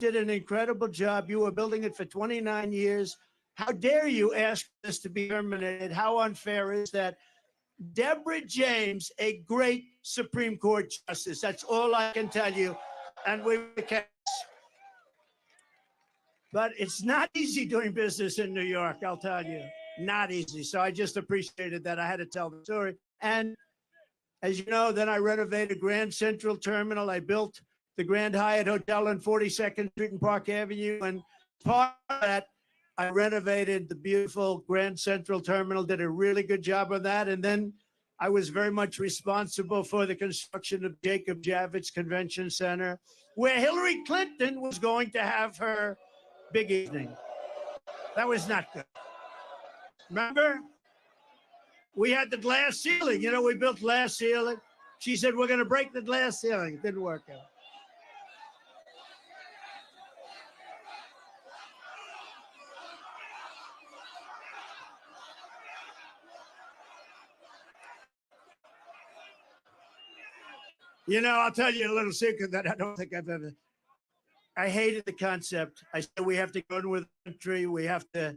did an incredible job. You were building it for 29 years. How dare you ask this to be terminated? How unfair is that? Deborah James, a great Supreme Court justice. That's all I can tell you. And we can. But it's not easy doing business in New York, I'll tell you. Not easy. So I just appreciated that I had to tell the story. And as you know, then I renovated Grand Central Terminal. I built the Grand Hyatt Hotel on 42nd Street and Park Avenue. And part of that, I renovated the beautiful Grand Central Terminal, did a really good job of that. And then I was very much responsible for the construction of Jacob Javits Convention Center, where Hillary Clinton was going to have her big evening. That was not good. Remember? We had the glass ceiling. You know, we built glass ceiling. She said, we're going to break the glass ceiling. It didn't work out. You know, I'll tell you a little secret that I don't think I've ever. I hated the concept. I said we have to go in with the country. We have to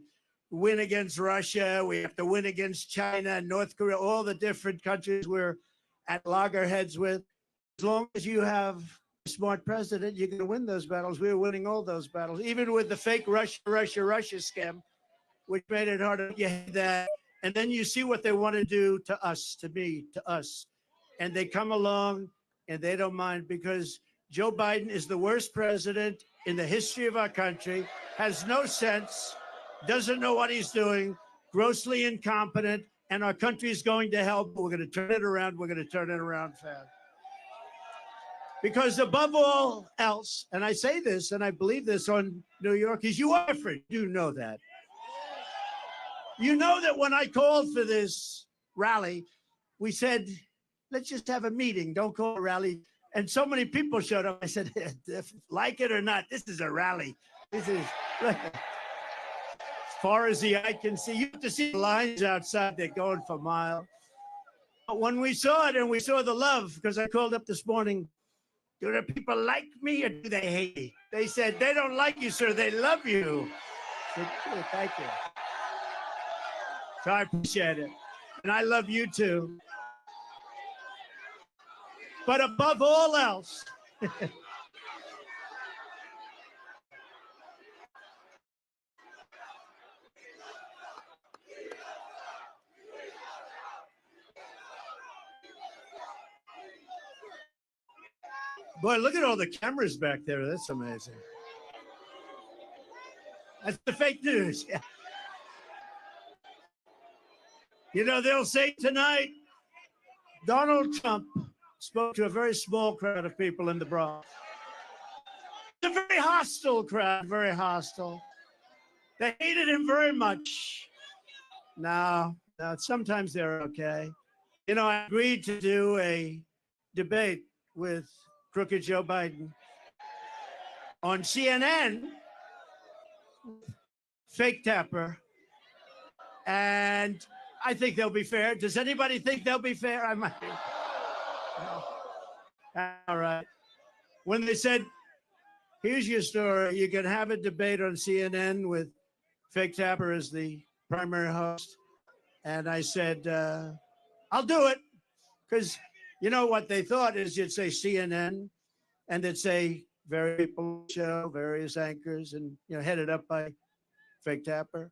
win against Russia. We have to win against China and North Korea, all the different countries we're at loggerheads with. As long as you have a smart president, you're going to win those battles. We were winning all those battles, even with the fake Russia scam, which made it harder. You had that. And then you see what they want to do to us, to me, to us. And they come along and they don't mind because Joe Biden is the worst president in the history of our country, has no sense, doesn't know what he's doing, grossly incompetent, and our country is going to hell. We're going to turn it around. We're going to turn it around fast. Because above all else, and I say this, and I believe this on New York, is you are different. You know that. You know that when I called for this rally, we said, let's just have a meeting. Don't call a rally. And so many people showed up. I said, like it or not, this is a rally. This is, as far as the eye can see, you have to see the lines outside. They're going for miles. But when we saw it and we saw the love, because I called up this morning, do the people like me or do they hate me? They said, they don't like you, sir. They love you. I said, oh, thank you. So I appreciate it. And I love you too. But above all else, boy, look at all the cameras back there. That's amazing. That's the fake news. Yeah. You know, they'll say tonight, Donald Trump spoke to a very small crowd of people in the Bronx. It's a very hostile crowd, very hostile. They hated him very much. No, sometimes they're okay. You know, I agreed to do a debate with crooked Joe Biden on CNN, fake Tapper, and I think they'll be fair. Does anybody think they'll be fair? I might be. All right. When they said, here's your story, you can have a debate on CNN with fake Tapper as the primary host. And I said, I'll do it. Because you know what they thought is you'd say CNN and they'd say various people show, various anchors, and headed up by fake Tapper.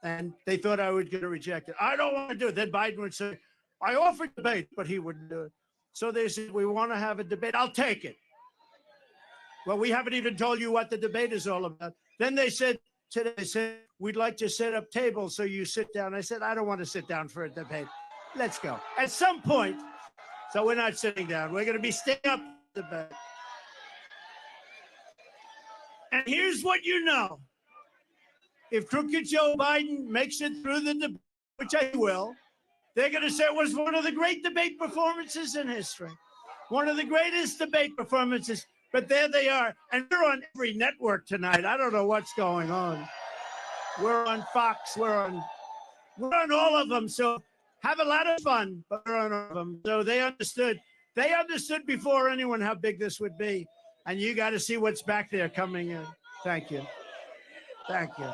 And they thought I would get rejected. I don't want to do it. Then Biden would say, I offered debate, but he wouldn't do it. So they said, we want to have a debate. I'll take it. Well, we haven't even told you what the debate is all about. Then they said, we'd like to set up tables so you sit down. I said, I don't want to sit down for a debate. Let's go. At some point, so we're not sitting down. We're going to be staying up the debate. And here's what you know. If crooked Joe Biden makes it through the debate, which I will, they're going to say it was one of the great debate performances in history. One of the greatest debate performances. But there they are. And we're on every network tonight. I don't know what's going on. We're on Fox. We're on all of them. So have a lot of fun. But we're on all of them. So they understood. They understood before anyone how big this would be. And you got to see what's back there coming in. Thank you. Thank you.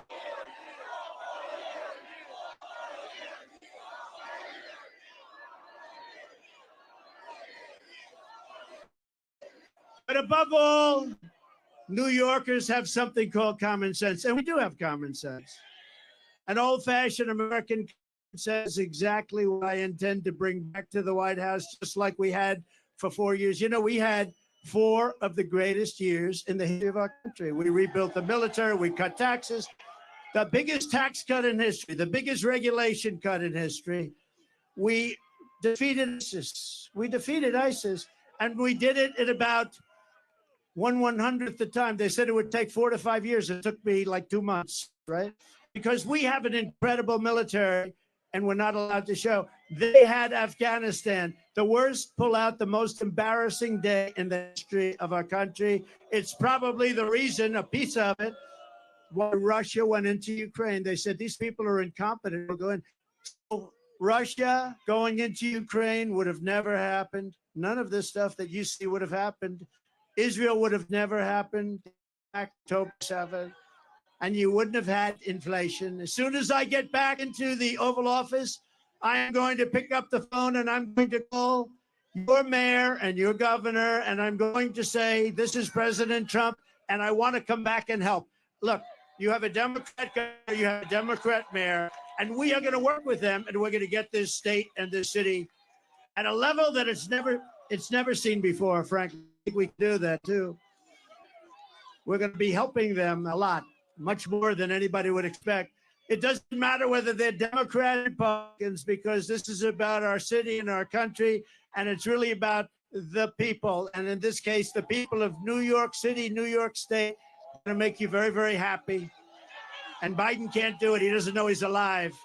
But above all, New Yorkers have something called common sense. And we do have common sense. An old-fashioned American says exactly what I intend to bring back to the White House, just like we had for 4 years. You know, we had 4 of the greatest years in the history of our country. We rebuilt the military, we cut taxes, the biggest tax cut in history, the biggest regulation cut in history. We defeated ISIS. And we did it in about 1/100th the time. They said it would take 4 to 5 years. It took me like 2 months, right? Because we have an incredible military and we're not allowed to show. They had Afghanistan, the worst pullout, the most embarrassing day in the history of our country. It's probably the reason, a piece of it, why Russia went into Ukraine. They said these people are incompetent. We're going. So Russia going into Ukraine would have never happened. None of this stuff that you see would have happened. Israel would have never happened. October 7th. And you wouldn't have had inflation. As soon as I get back into the Oval Office, I am going to pick up the phone and I'm going to call your mayor and your governor, and I'm going to say, this is President Trump, and I want to come back and help. Look, you have a Democrat governor, you have a Democrat mayor, and we are going to work with them, and we're going to get this state and this city at a level that it's never seen before, frankly. I think we can do that, too. We're going to be helping them a lot. Much more than anybody would expect. It doesn't matter whether they're Democrat or Republicans, because this is about our city and our country, and it's really about the people. And in this case, the people of New York City, New York State, are going to make you very, very happy. And Biden can't do it. He doesn't know he's alive.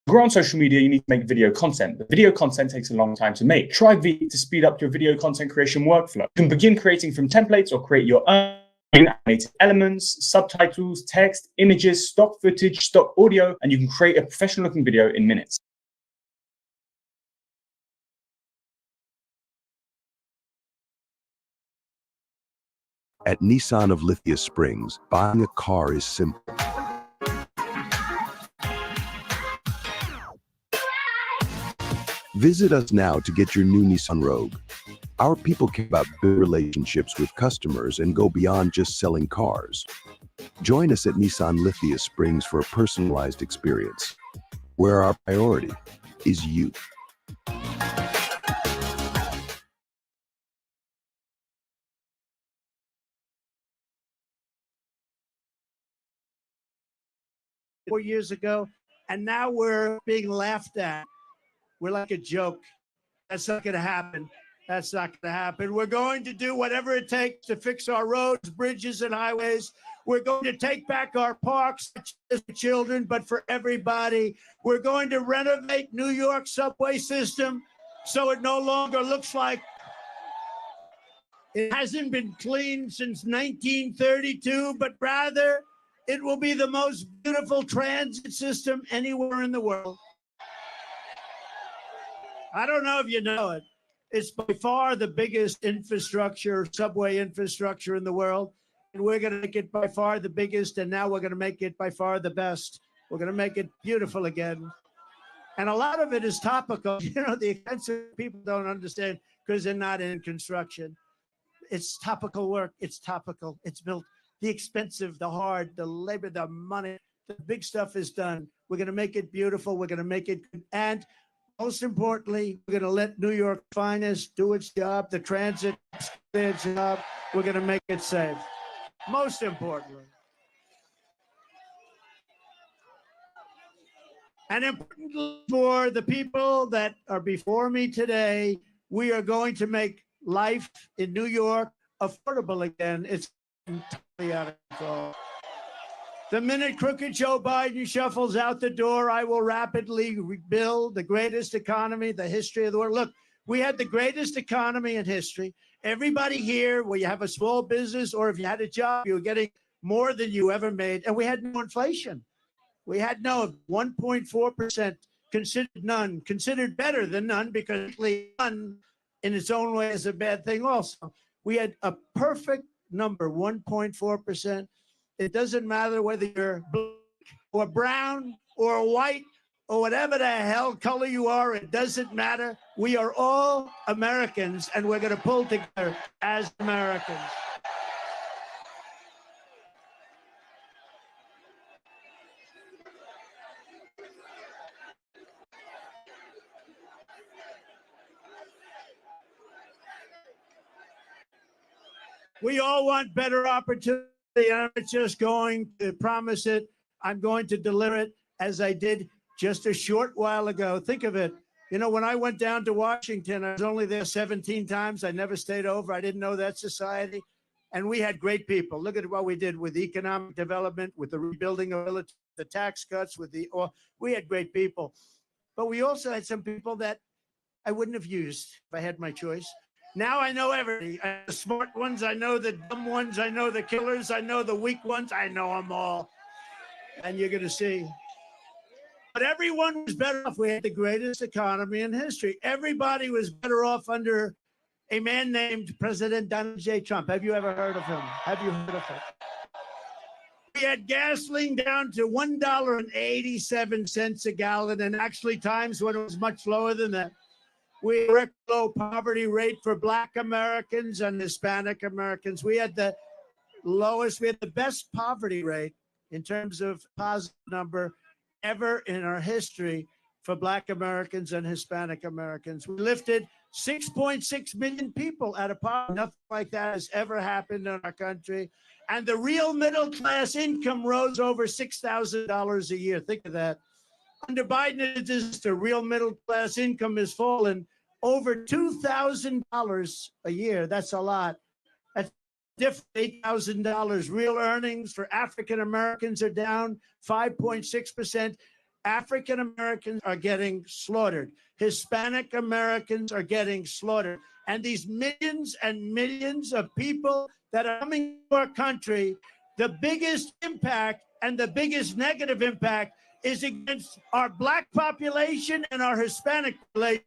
Grow on social media, you need to make video content. The video content takes a long time to make. Try V to speed up your video content creation workflow. You can begin creating from templates or create your own animated elements, subtitles, text, images, stock footage, stock audio, and you can create a professional looking video in minutes. At Nissan of Lithia Springs, buying a car is simple. Visit us now to get your new Nissan Rogue. Our people care about building relationships with customers and go beyond just selling cars. Join us at Nissan Lithia Springs for a personalized experience, where our priority is you. Four years ago, and now we're being laughed at. We're like a joke. That's not going to happen. That's not going to happen. We're going to do whatever it takes to fix our roads, bridges, and highways. We're going to take back our parks, not just for children, but for everybody. We're going to renovate New York subway system so it no longer looks like it hasn't been cleaned since 1932, but rather it will be the most beautiful transit system anywhere in the world. I don't know if you know it. It's by far the biggest infrastructure, subway infrastructure in the world. And we're going to make it by far the biggest. And now we're going to make it by far the best. We're going to make it beautiful again. And a lot of it is topical. You know, the expensive people don't understand because they're not in construction. It's topical work. It's topical. It's built. The expensive, the hard, the labor, the money, the big stuff is done. We're going to make it beautiful. We're going to make it good. And most importantly, we're going to let New York finest do its job. The transit do their job. We're going to make it safe. Most importantly. And importantly for the people that are before me today, we are going to make life in New York affordable again. It's entirely out of control. The minute crooked Joe Biden shuffles out the door, I will rapidly rebuild the greatest economy, the history of the world. Look, we had the greatest economy in history. Everybody here, where you have a small business or if you had a job, you were getting more than you ever made. And we had no inflation. We had no 1.4%, considered none, considered better than none because none in its own way is a bad thing also. We had a perfect number, 1.4%. It doesn't matter whether you're black or brown or white or whatever the hell color you are, it doesn't matter. We are all Americans, and we're going to pull together as Americans. We all want better opportunity. I'm not just going to promise it. I'm going to deliver it as I did just a short while ago. Think of it. You know, when I went down to Washington, I was only there 17 times. I never stayed over. I didn't know that society. And we had great people. Look at what we did with economic development, with the rebuilding of the tax cuts, we had great people. But we also had some people that I wouldn't have used if I had my choice. Now I know everybody. I know the smart ones. I know the dumb ones. I know the killers. I know the weak ones. I know them all. And you're going to see. But everyone was better off. We had the greatest economy in history. Everybody was better off under a man named President Donald J. Trump. Have you ever heard of him? Have you heard of him? We had gasoline down to $1.87 a gallon, and actually times when it was much lower than that. We had a record low poverty rate for Black Americans and Hispanic Americans. We had the lowest, we had the best poverty rate in terms of positive number ever in our history for Black Americans and Hispanic Americans. We lifted 6.6 million people out of poverty. Nothing like that has ever happened in our country. And the real middle class income rose over $6,000 a year. Think of that. Under Biden, the real middle class income has fallen over $2,000 a year. That's a lot. That's different. $8,000 real earnings for African Americans are down 5.6%. African Americans are getting slaughtered. Hispanic Americans are getting slaughtered. And these millions and millions of people that are coming to our country, the biggest impact and the biggest negative impact is against our Black population and our Hispanic population,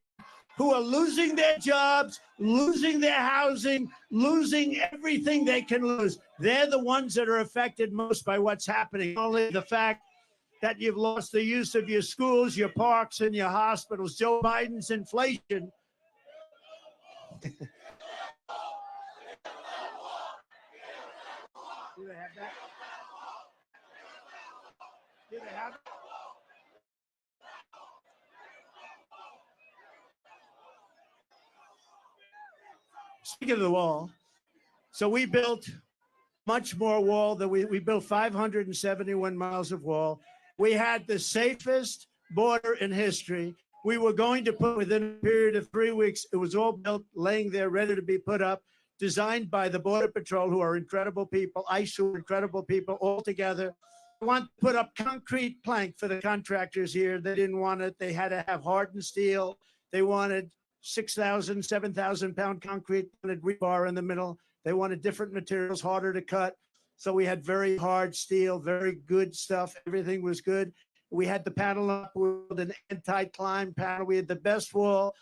who are losing their jobs, losing their housing, losing everything they can lose. They're the ones that are affected most by what's happening. Only the fact that you've lost the use of your schools, your parks, and your hospitals. Joe Biden's inflation. Do they have that? Do they have it? Speaking of the wall, so we built much more wall than we built 571 miles of wall. We had the safest border in history. We were going to put within a period of 3 weeks. It was all built, laying there, ready to be put up, designed by the Border Patrol, who are incredible people, ICE, who are incredible people, all together. We want to put up concrete plank for the contractors here. They didn't want it. They had to have hardened steel. They wanted 6,000, 7,000 pound concrete, wanted rebar in the middle. They wanted different materials, harder to cut. So we had very hard steel, very good stuff. Everything was good. We had the panel up with an anti-climb panel. We had the best wall,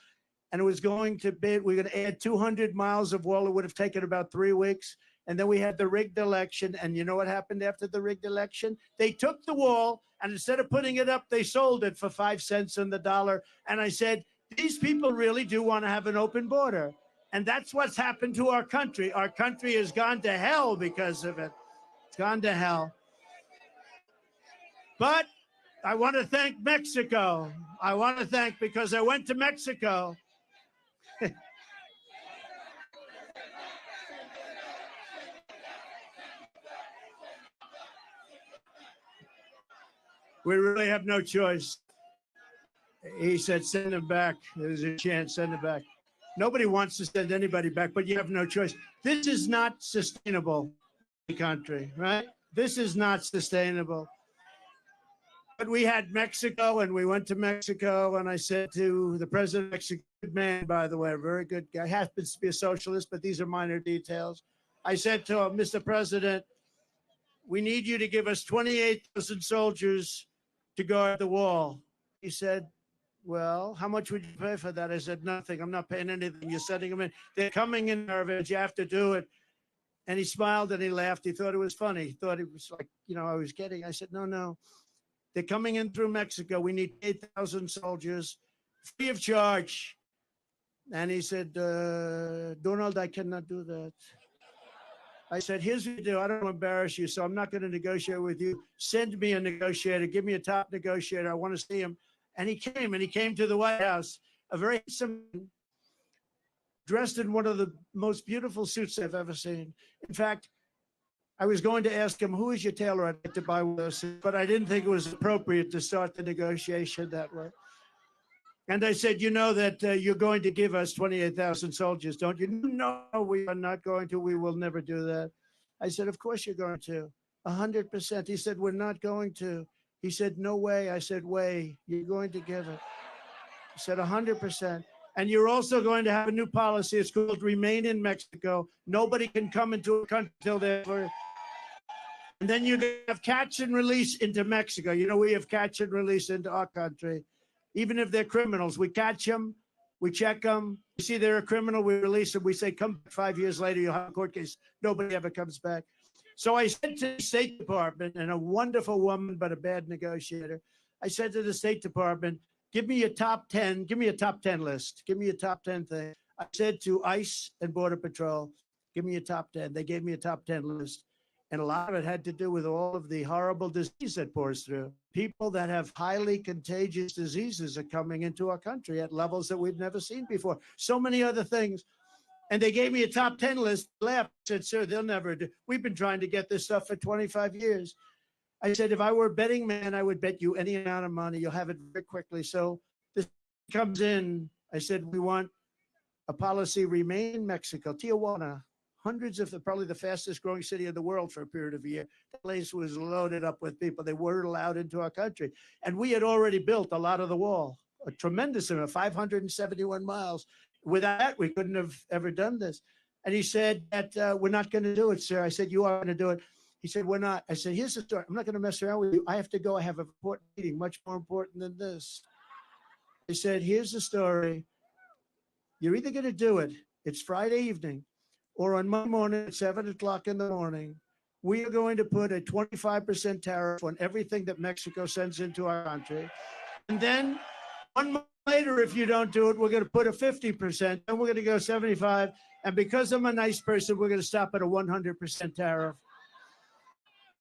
and it was going to be, we're going to add 200 miles of wall. It would have taken about 3 weeks. And then we had the rigged election. And you know what happened after the rigged election? They took the wall, and instead of putting it up, they sold it for 5 cents on the dollar. And I said, these people really do want to have an open border. And that's what's happened to our country. Our country has gone to hell because of it. It's gone to hell. But I want to thank Mexico. I want to thank, because I went to Mexico. We really have no choice. He said, send him back. There's a chance, send him back. Nobody wants to send anybody back, but you have no choice. This is not sustainable, the country, right? This is not sustainable. But we had Mexico, and we went to Mexico, and I said to the president of Mexico, good man, by the way, a very good guy, happens to be a socialist, but these are minor details. I said to him, Mr. President, we need you to give us 28,000 soldiers to guard the wall. He said, well, how much would you pay for that? I said, nothing. I'm not paying anything. You're sending them in. They're coming in nervous. You have to do it. And he smiled and he laughed. He thought it was funny. He thought it was like, I was kidding. I said, no. They're coming in through Mexico. We need 8,000 soldiers free of charge. And he said, Donald, I cannot do that. I said, here's what you do. I don't want to embarrass you, so I'm not going to negotiate with you. Send me a negotiator. Give me a top negotiator. I want to see him. And he came to the White House, a very handsome man, dressed in one of the most beautiful suits I've ever seen. In fact, I was going to ask him, who is your tailor? I'd like to buy one of those, but I didn't think it was appropriate to start the negotiation that way. And I said, you know that you're going to give us 28,000 soldiers, don't you? No, we are not going to. We will never do that. I said, of course you're going to. 100%. He said, we're not going to. He said, no way. I said, way. You're going to give it. He said, 100%. And you're also going to have a new policy. It's called Remain in Mexico. Nobody can come into a country until they're... And then you're going to have catch and release into Mexico. We have catch and release into our country. Even if they're criminals, we catch them, we check them. We see they're a criminal, we release them. We say, come back 5 years later, you'll have a court case. Nobody ever comes back. So I said to the State Department, and a wonderful woman, but a bad negotiator, I said to the State Department, give me a top 10 list. Give me a top 10 thing. I said to ICE and Border Patrol, give me a top 10. They gave me a top 10 list. And a lot of it had to do with all of the horrible disease that pours through. People that have highly contagious diseases are coming into our country at levels that we've never seen before. So many other things. And they gave me a top 10 list. Laughed, said, sir, they'll never do. We've been trying to get this stuff for 25 years. I said, if I were a betting man, I would bet you any amount of money. You'll have it very quickly. So this comes in. I said, we want a policy, remain in Mexico, Tijuana. Hundreds of probably the fastest growing city in the world for a period of a year. The place was loaded up with people. They weren't allowed into our country. And we had already built a lot of the wall, a tremendous amount, 571 miles. Without that, we couldn't have ever done this. And he said that we're not going to do it, sir. I said, you are going to do it. He said, we're not. I said, here's the story. I'm not going to mess around with you. I have to go. I have an important meeting, much more important than this. He said, here's the story. You're either going to do it. It's Friday evening. Or on Monday morning at 7 o'clock in the morning, we are going to put a 25% tariff on everything that Mexico sends into our country. And then 1 month later, if you don't do it, we're going to put a 50%, and we're going to go 75. And because I'm a nice person, we're going to stop at a 100% tariff.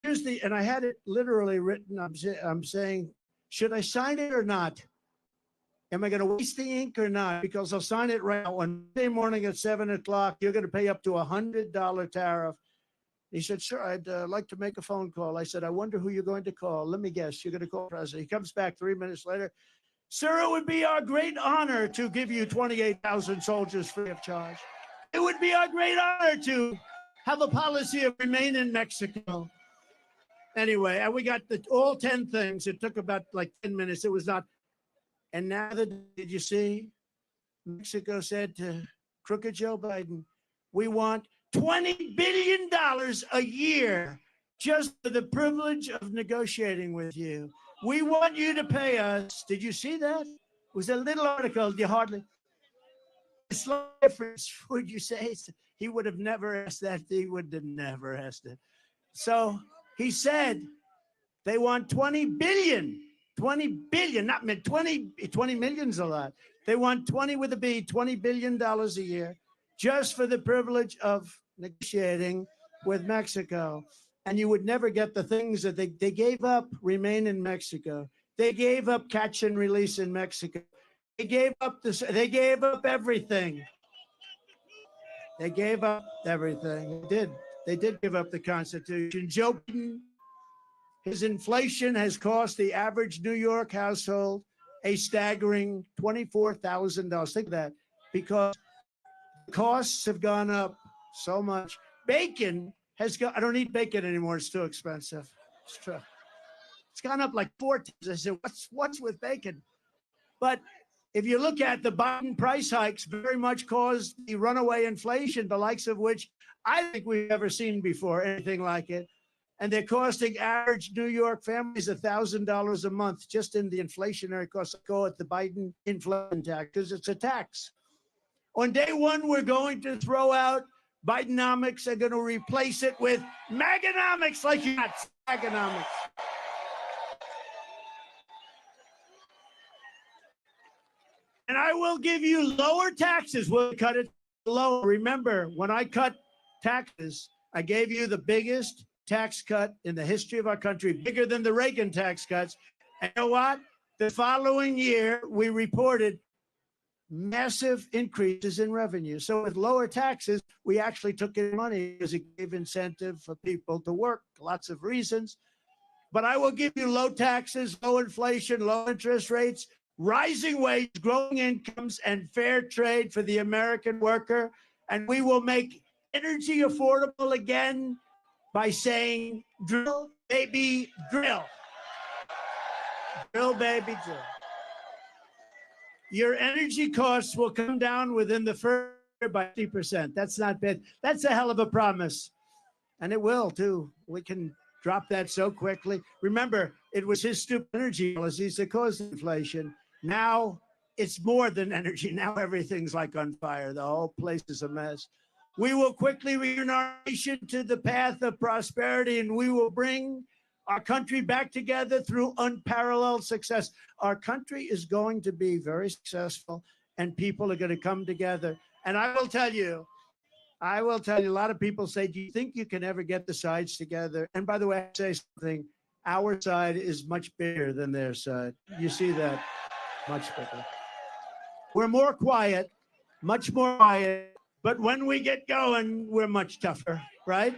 And I had it literally written. I'm saying, should I sign it or not? Am I going to waste the ink or not? Because I'll sign it right now. On Monday morning at 7 o'clock, you're going to pay up to $100 tariff. He said, sure, I'd like to make a phone call. I said, I wonder who you're going to call. Let me guess, you're going to call the president. He comes back 3 minutes later. Sir, it would be our great honor to give you 28,000 soldiers free of charge. It would be our great honor to have a policy of remain in Mexico. Anyway, and we got all 10 things. It took about like 10 minutes. It was not. And now, did you see? Mexico said to crooked Joe Biden, we want $20 billion a year just for the privilege of negotiating with you. We want you to pay us. Did you see that? It was a little article. You hardly. It's no difference. Would you say? He would have never asked that. He would have never asked it. So he said they want 20 billion. 20 billion, not 20 million's a lot. They want 20 with a B, $20 billion a year just for the privilege of negotiating with Mexico. And you would never get the things that they gave up, remain in Mexico. They gave up catch and release in Mexico. They gave up everything. They gave up everything. They did give up the Constitution. Joe Biden, his inflation has cost the average New York household a staggering $24,000. Think of that, because costs have gone up so much. Bacon has gone. I don't eat bacon anymore. It's too expensive. It's true. It's gone up like 4 times. I said, what's with bacon? But if you look at the Biden price hikes, very much caused the runaway inflation, the likes of which I think we've never seen before, anything like it. And they're costing average New York families $1,000 a month just in the inflationary costs. I call it the Biden inflation tax because it's a tax. On day one, we're going to throw out Bidenomics. They're going to replace it with MAGAnomics, like you got MAGAnomics. And I will give you lower taxes. We'll cut it low. Remember, when I cut taxes, I gave you the biggest tax cut in the history of our country, bigger than the Reagan tax cuts. And you know what? The following year, we reported massive increases in revenue. So with lower taxes, we actually took in money because it gave incentive for people to work, lots of reasons. But I will give you low taxes, low inflation, low interest rates, rising wages, growing incomes, and fair trade for the American worker. And we will make energy affordable again by saying, drill, baby, drill. Drill, baby, drill. Your energy costs will come down within the first year by 50%. That's not bad. That's a hell of a promise. And it will, too. We can drop that so quickly. Remember, it was his stupid energy policies that caused inflation. Now it's more than energy. Now everything's like on fire. The whole place is a mess. We will quickly return our nation to the path of prosperity, and we will bring our country back together through unparalleled success. Our country is going to be very successful, and people are going to come together. And I will tell you, a lot of people say, do you think you can ever get the sides together? And by the way, I say something, our side is much bigger than their side. You see that? Much bigger. We're more quiet, much more quiet. But when we get going, we're much tougher, right?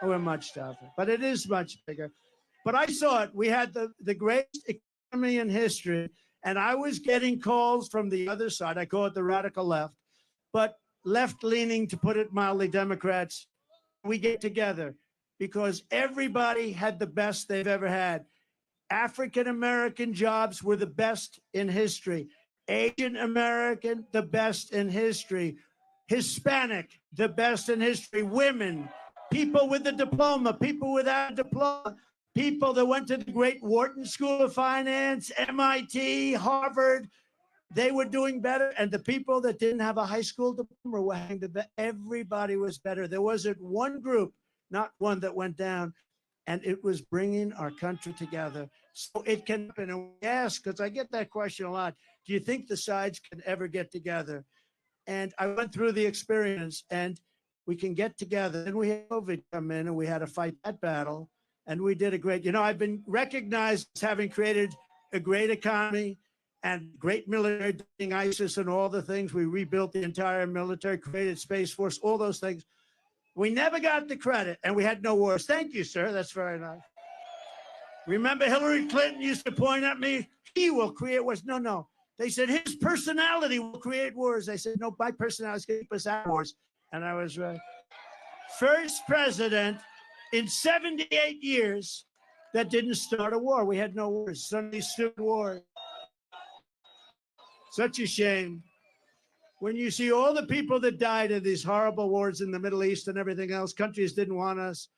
We're much tougher. But it is much bigger. But I saw it. We had the greatest economy in history. And I was getting calls from the other side. I call it the radical left. But left-leaning, to put it mildly, Democrats, we get together because everybody had the best they've ever had. African-American jobs were the best in history. Asian American, the best in history. Hispanic, the best in history. Women, people with a diploma, people without a diploma, people that went to the great Wharton School of Finance, MIT, Harvard, they were doing better. And the people that didn't have a high school diploma were having the best. Everybody was better. There wasn't one group, not one, that went down. And it was bringing our country together. So it can happen. And we ask, because I get that question a lot, do you think the sides can ever get together? And I went through the experience, and we can get together. And we had COVID come in, and we had to fight that battle. And we did a great, I've been recognized as having created a great economy and great military, doing ISIS and all the things. We rebuilt the entire military, created Space Force, all those things. We never got the credit, and we had no wars. Thank you, sir. That's very nice. Remember Hillary Clinton used to point at me, he will create wars. No. They said his personality will create wars. I said, no, my personality is going to keep us out of wars. And I was right. First president in 78 years that didn't start a war. We had no wars. Suddenly stupid war. Such a shame. When you see all the people that died in these horrible wars in the Middle East and everything else, countries didn't want us,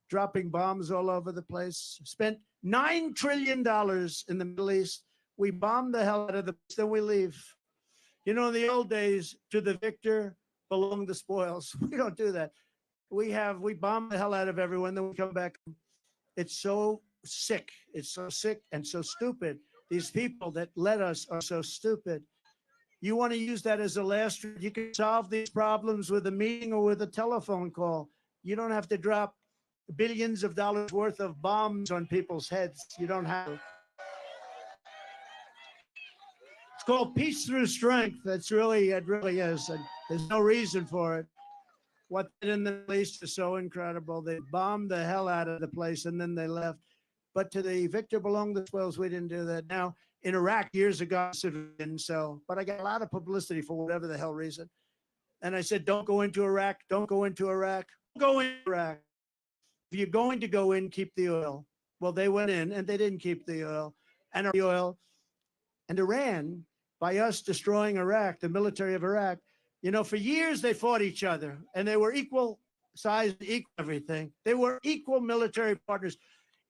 dropping bombs all over the place. Spent $9 trillion in the Middle East. We bomb the hell out of the place, then we leave. In the old days, to the victor belong the spoils. We don't do that. We bomb the hell out of everyone, then we come back. It's so sick. It's so sick and so stupid. These people that led us are so stupid. You want to use that as a last, you can solve these problems with a meeting or with a telephone call. You don't have to drop billions of dollars worth of bombs on people's heads. You don't have to. It's called peace through strength. It really is. And there's no reason for it. What they did in the Middle East is so incredible. They bombed the hell out of the place and then they left. But to the victor belong the spoils. We didn't do that. Now, in Iraq years ago, but I got a lot of publicity for whatever the hell reason. And I said, don't go into Iraq. Don't go into Iraq. Don't go into Iraq. If you're going to go in, keep the oil. Well, they went in and they didn't keep the oil. And Iran, by us destroying Iraq, the military of Iraq, for years they fought each other and they were equal size, equal everything. They were equal military partners.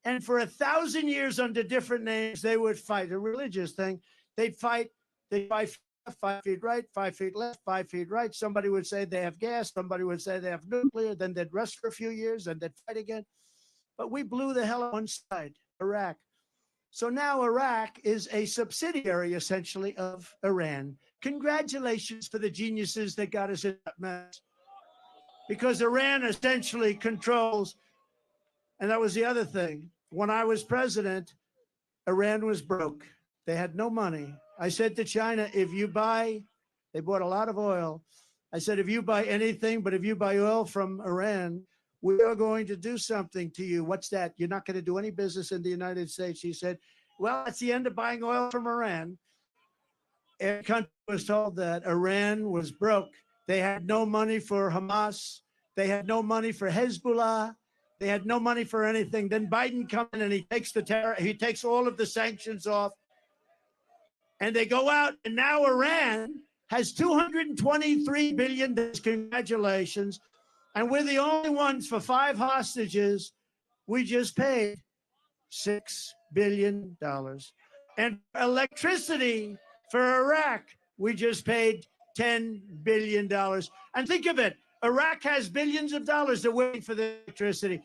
And for 1,000 years under different names, they would fight. A religious thing. They'd fight 5 feet right, 5 feet left, 5 feet right. Somebody would say they have gas. Somebody would say they have nuclear. Then they'd rest for a few years and they'd fight again. But we blew the hell on one side, Iraq. So now Iraq is a subsidiary, essentially, of Iran. Congratulations to the geniuses that got us in that mess. Because Iran essentially controls, and that was the other thing. When I was president, Iran was broke. They had no money. I said to China, if you buy, they bought a lot of oil. I said, if you buy anything, but if you buy oil from Iran, we are going to do something to you. What's that? You're not going to do any business in the United States. He said, well, that's the end of buying oil from Iran. Every country was told that Iran was broke. They had no money for Hamas. They had no money for Hezbollah. They had no money for anything. Then Biden comes in and he takes all of the sanctions off. And they go out, and now Iran has $223 billion. Congratulations. And we're the only ones for 5 hostages. We just paid $6 billion. And electricity for Iraq, we just paid $10 billion. And think of it, Iraq has billions of dollars they're waiting for the electricity.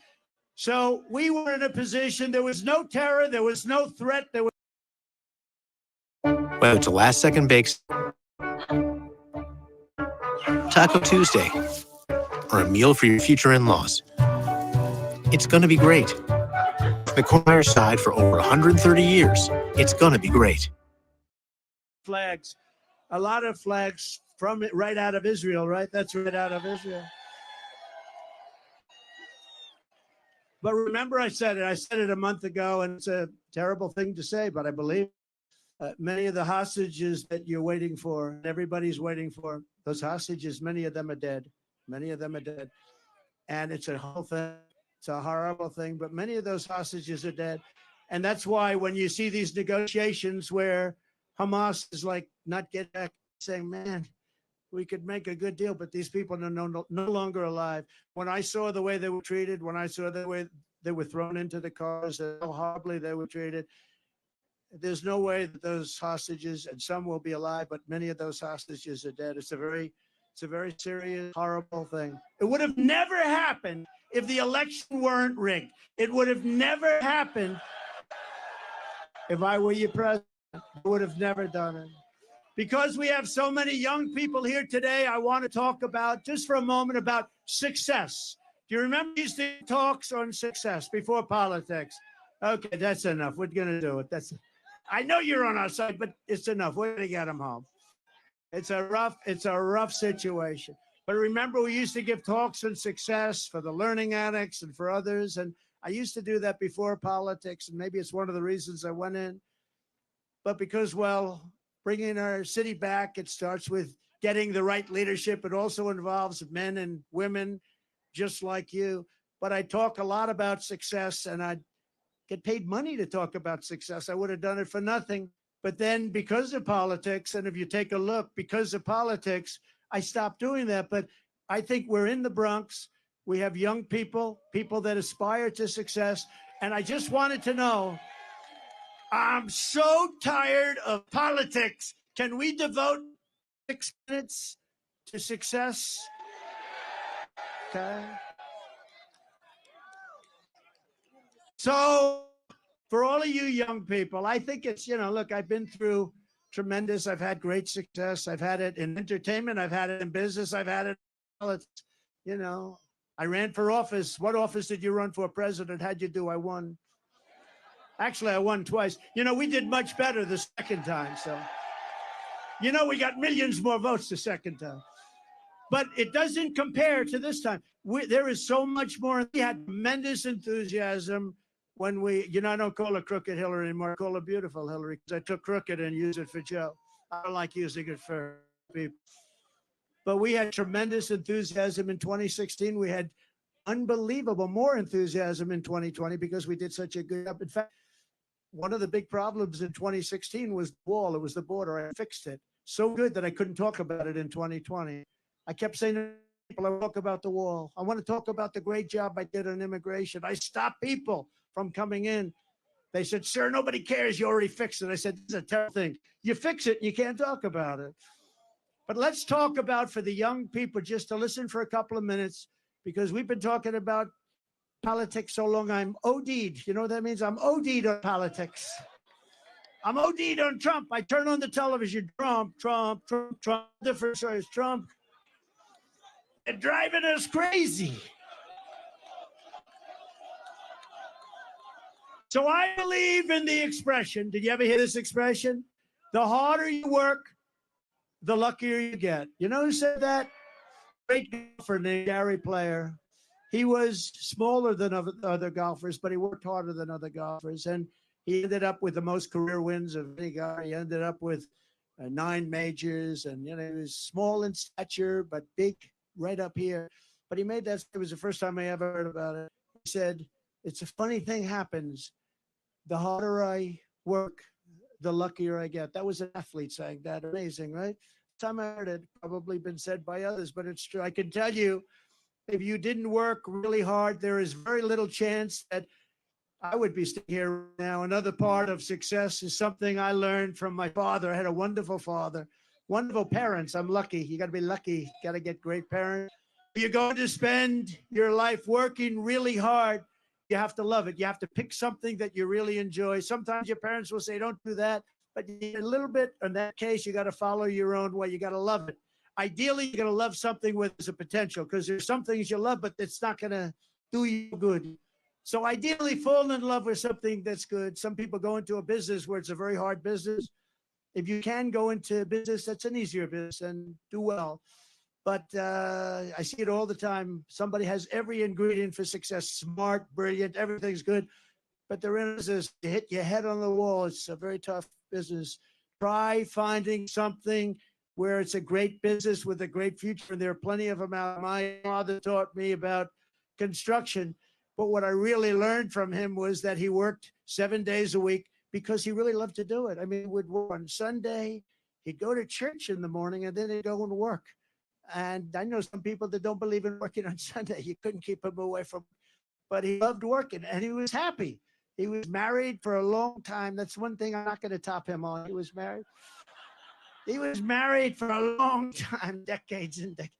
So we were in a position, there was no terror, there was no threat. Whether it's a last-second bakes, Taco Tuesday, or a meal for your future in-laws, it's going to be great. The Cormier side for over 130 years, it's going to be great. Flags, a lot of flags from it right out of Israel, right? That's right out of Israel. But remember, I said it a month ago, and it's a terrible thing to say, but I believe many of the hostages that you're waiting for, and everybody's waiting for, those hostages, many of them are dead. Many of them are dead. And it's a whole thing. It's a horrible thing, but many of those hostages are dead. And that's why when you see these negotiations where Hamas is like not get back, saying, man, we could make a good deal, but these people are no longer alive. When I saw the way they were treated, when I saw the way they were thrown into the cars, how horribly they were treated, there's no way that those hostages, and some will be alive, but many of those hostages are dead. It's a very serious, horrible thing. It would have never happened if the election weren't rigged. It would have never happened if I were your president. I would have never done it. Because we have so many young people here today, I want to talk about, just for a moment, about success. Do you remember these talks on success before politics? Okay, that's enough. We're going to do it. I know you're on our side, but it's enough. We're going to get them home. It's a rough situation. But remember, we used to give talks on success for the learning addicts and for others. And I used to do that before politics. And maybe it's one of the reasons I went in. But because, well, bringing our city back, it starts with getting the right leadership. It also involves men and women just like you. But I talk a lot about success, and I get paid money to talk about success. I would have done it for nothing. But then because of politics, and if you take a look, because of politics, I stopped doing that. But I think we're in the Bronx. We have young people that aspire to success. And I just wanted to know, I'm so tired of politics. Can we devote 6 minutes to success? Okay. So for all of you young people, I think it's, look, I've been through tremendous, I've had great success. I've had it in entertainment. I've had it in business. I've had it in politics. I ran for office. What office did you run for president? How'd you do? I won. Actually, I won twice. We did much better the second time. So, we got millions more votes the second time. But it doesn't compare to this time. There is so much more. We had tremendous enthusiasm when I don't call her Crooked Hillary anymore. I call her Beautiful Hillary, because I took crooked and used it for Joe. I don't like using it for people. But we had tremendous enthusiasm in 2016. We had unbelievable more enthusiasm in 2020 because we did such a good job. In fact, one of the big problems in 2016 was the wall. It was the border. I fixed it so good that I couldn't talk about it in 2020. I kept saying people. I talk about the wall. I want to talk about the great job I did on immigration. I stopped people from coming in. They said, sir, nobody cares. You already fixed it. I said, this is a terrible thing. You fix it and you can't talk about it. But let's talk about, for the young people, just to listen for a couple of minutes, because we've been talking about politics so long, I'm OD'd. You know what that means? I'm OD'd on politics. I'm OD'd on Trump. I turn on the television, Trump, Trump, Trump, Trump, different stories, Trump. They're driving us crazy. So I believe in the expression. Did you ever hear this expression? The harder you work, the luckier you get. You know who said that? Great golfer named Gary Player. He was smaller than other golfers, but he worked harder than other golfers. And he ended up with the most career wins of any guy. He ended up with 9 majors. And, you know, he was small in stature, but big right up here. But he made that. It was the first time I ever heard about it. He said, it's a funny thing happens. The harder I work, the luckier I get. That was an athlete saying that. Amazing, right? Time I heard it, probably been said by others, but it's true. I can tell you, if you didn't work really hard, there is very little chance that I would be sitting here now. Another part of success is something I learned from my father. I had a wonderful father, wonderful parents. I'm lucky. You got to be lucky. Got to get great parents. You're going to spend your life working really hard. You have to love it. You have to pick something that you really enjoy. Sometimes your parents will say, don't do that. But a little bit, in that case, you got to follow your own way. You got to love it. Ideally, you're going to love something with a potential, because there's some things you love, but it's not going to do you good. So ideally, fall in love with something that's good. Some people go into a business where it's a very hard business. If you can go into a business, that's an easier business and do well. But I see it all the time. Somebody has every ingredient for success, smart, brilliant, everything's good. But they're in business to hit your head on the wall. It's a very tough business. Try finding something where it's a great business with a great future. And there are plenty of them out. My father taught me about construction. But what I really learned from him was that he worked 7 days a week because he really loved to do it. I mean, he would work on Sunday. He'd go to church in the morning and then he'd go and work. And I know some people that don't believe in working on Sunday. You couldn't keep him away from, but he loved working and he was happy. He was married for a long time. That's one thing I'm not going to top him on. He was married. He was married for a long time, decades and decades.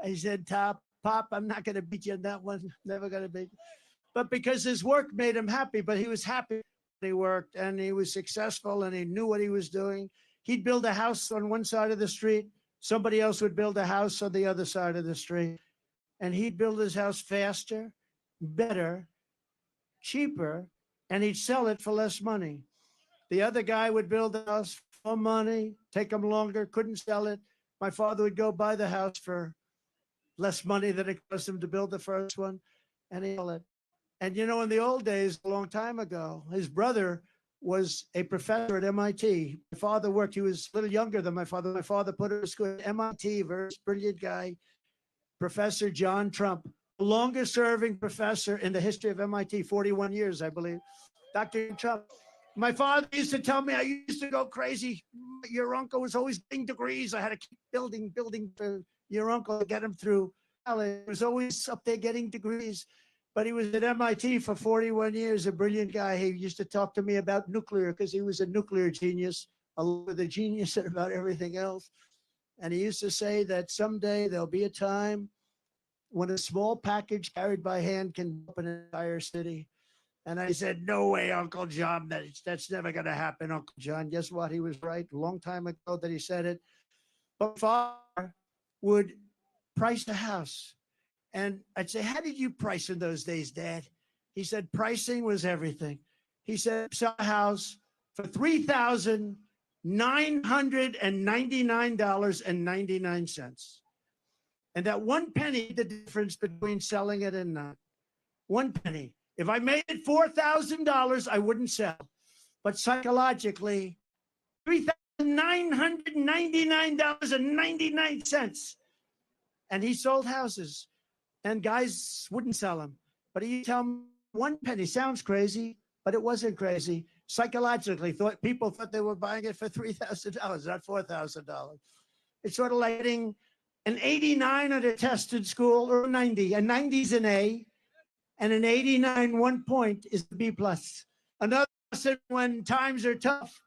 I said, Pop, I'm not going to beat you on that one. Never going to beat you. But because his work made him happy, but he was happy when he worked and he was successful and he knew what he was doing. He'd build a house on one side of the street. Somebody else would build a house on the other side of the street. And he'd build his house faster, better, cheaper, and he'd sell it for less money. The other guy would build a house for money, take him longer, couldn't sell it. My father would go buy the house for less money than it cost him to build the first one, and he'd sell it. And you know, in the old days, a long time ago, his brother was a professor at MIT. My father worked, he was a little younger than my father. My father put him to school at MIT, very brilliant guy, Professor John Trump, the longest serving professor in the history of MIT, 41 years, I believe. Dr. Trump. My father used to tell me I used to go crazy. Your uncle was always getting degrees. I had to keep building for your uncle to get him through college. He was always up there getting degrees. But he was at MIT for 41 years, a brilliant guy. He used to talk to me about nuclear because he was a nuclear genius, along with a genius about everything else. And he used to say that someday there'll be a time when a small package carried by hand can open an entire city. And I said, no way, Uncle John, that's never going to happen, Uncle John. Guess what? He was right a long time ago that he said it. But father would price a house. And I'd say, how did you price in those days, Dad? He said, pricing was everything. He said, sell a house for $3,999.99. And that 1 penny, the difference between selling it and not. 1 penny. If I made it $4,000, I wouldn't sell. But psychologically, $3,999.99. And he sold houses. And guys wouldn't sell them. But he'd tell them 1 penny. Sounds crazy, but it wasn't crazy. Psychologically, people thought they were buying it for $3,000, not $4,000. It's sort of like getting An 89 on a test in school, or 90. A 90 is an A, and an 89 1 point is a B plus. Another lesson when times are tough,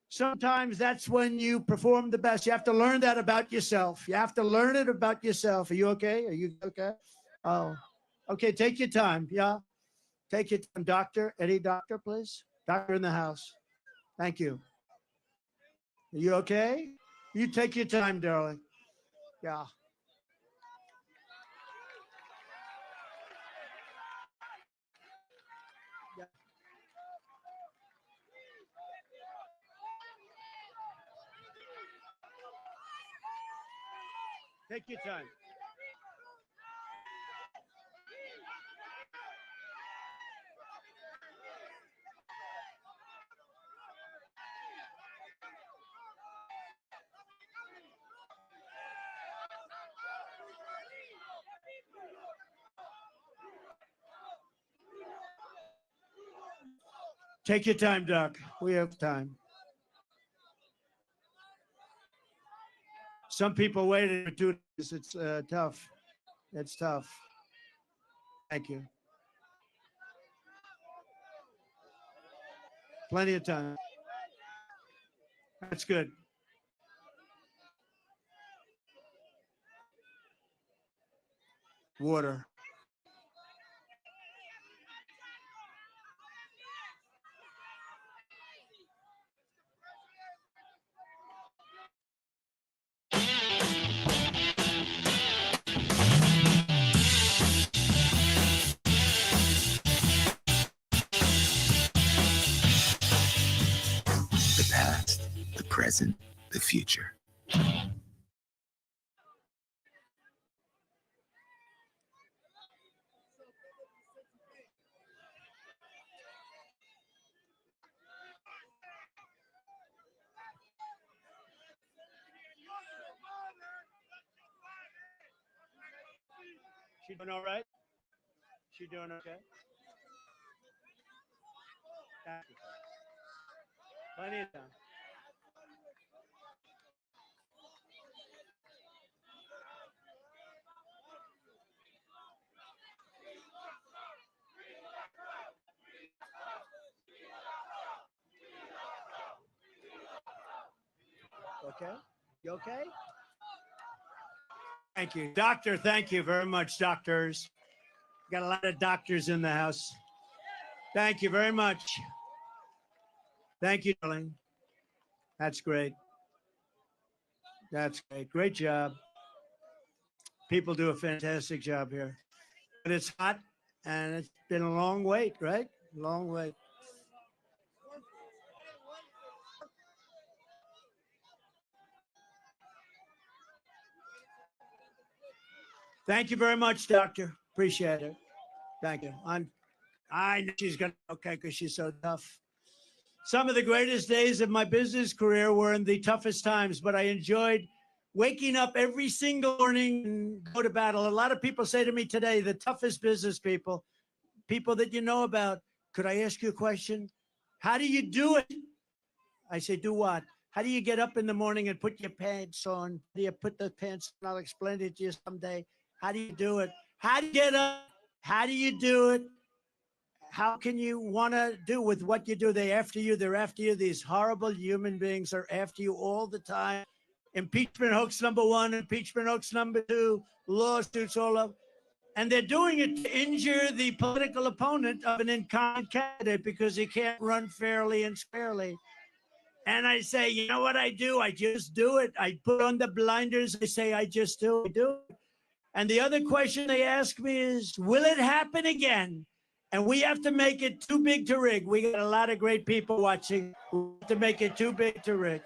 sometimes that's when you perform the best. You have to learn that about yourself. You have to learn it about yourself. Are you okay? Are you okay? Oh, okay. Take your time. Yeah. Take your time. Doctor, any doctor, please? Doctor in the house. Thank you. Are you okay? You take your time, darling. Yeah. Yeah. Take your time. Take your time, Doc. We have time. Some people waited for 2 days. It's tough. It's tough. Thank you. Plenty of time. That's good. Water. The past, the present, the future. She doing all right? She doing okay? Thank you. Plenty of time. Okay? You okay? Thank you. Doctor, thank you very much, doctors. Got a lot of doctors in the house. Thank you very much. Thank you, darling. That's great. That's great. Great job. People do a fantastic job here. But it's hot and it's been a long wait, right? Long wait. Thank you very much, doctor. Appreciate it. Thank you. I know she's gonna be okay because she's so tough. Some of the greatest days of my business career were in the toughest times, but I enjoyed waking up every single morning and go to battle. A lot of people say to me today, the toughest business people, people that you know about, could I ask you a question? How do you do it? I say, do what? How do you get up in the morning and put your pants on? How do you put the pants on? I'll explain it to you someday. How do you do it? How do you get up? How do you do it? How can you want to do with what you do? They're after you. They're after you. These horrible human beings are after you all the time. Impeachment hoax number 1, impeachment hoax number 2, lawsuits all up. And they're doing it to injure the political opponent of an incumbent candidate because he can't run fairly and squarely. And I say, you know what I do? I just do it. I put on the blinders. I say, I just do it. And the other question they ask me is, will it happen again? And we have to make it too big to rig. We got a lot of great people watching. We have to make it too big to rig.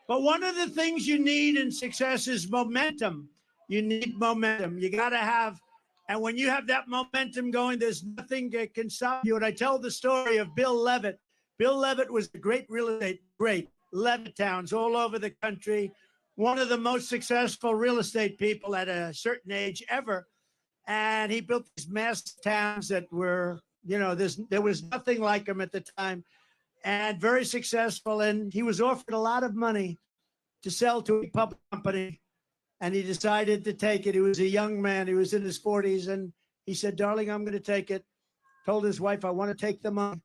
But one of the things you need in success is momentum. You need momentum. You got to have, and when you have that momentum going, there's nothing that can stop you. And I tell the story of Bill Levitt. Bill Levitt was a great real estate, great Levitt towns all over the country. One of the most successful real estate people at a certain age ever. And he built these massive towns that were, you know, there was nothing like them at the time, and very successful. And he was offered a lot of money to sell to a public company, and he decided to take it. He was a young man. He was in his 40s, and he said, darling, I'm going to take it. Told his wife, I want to take the money.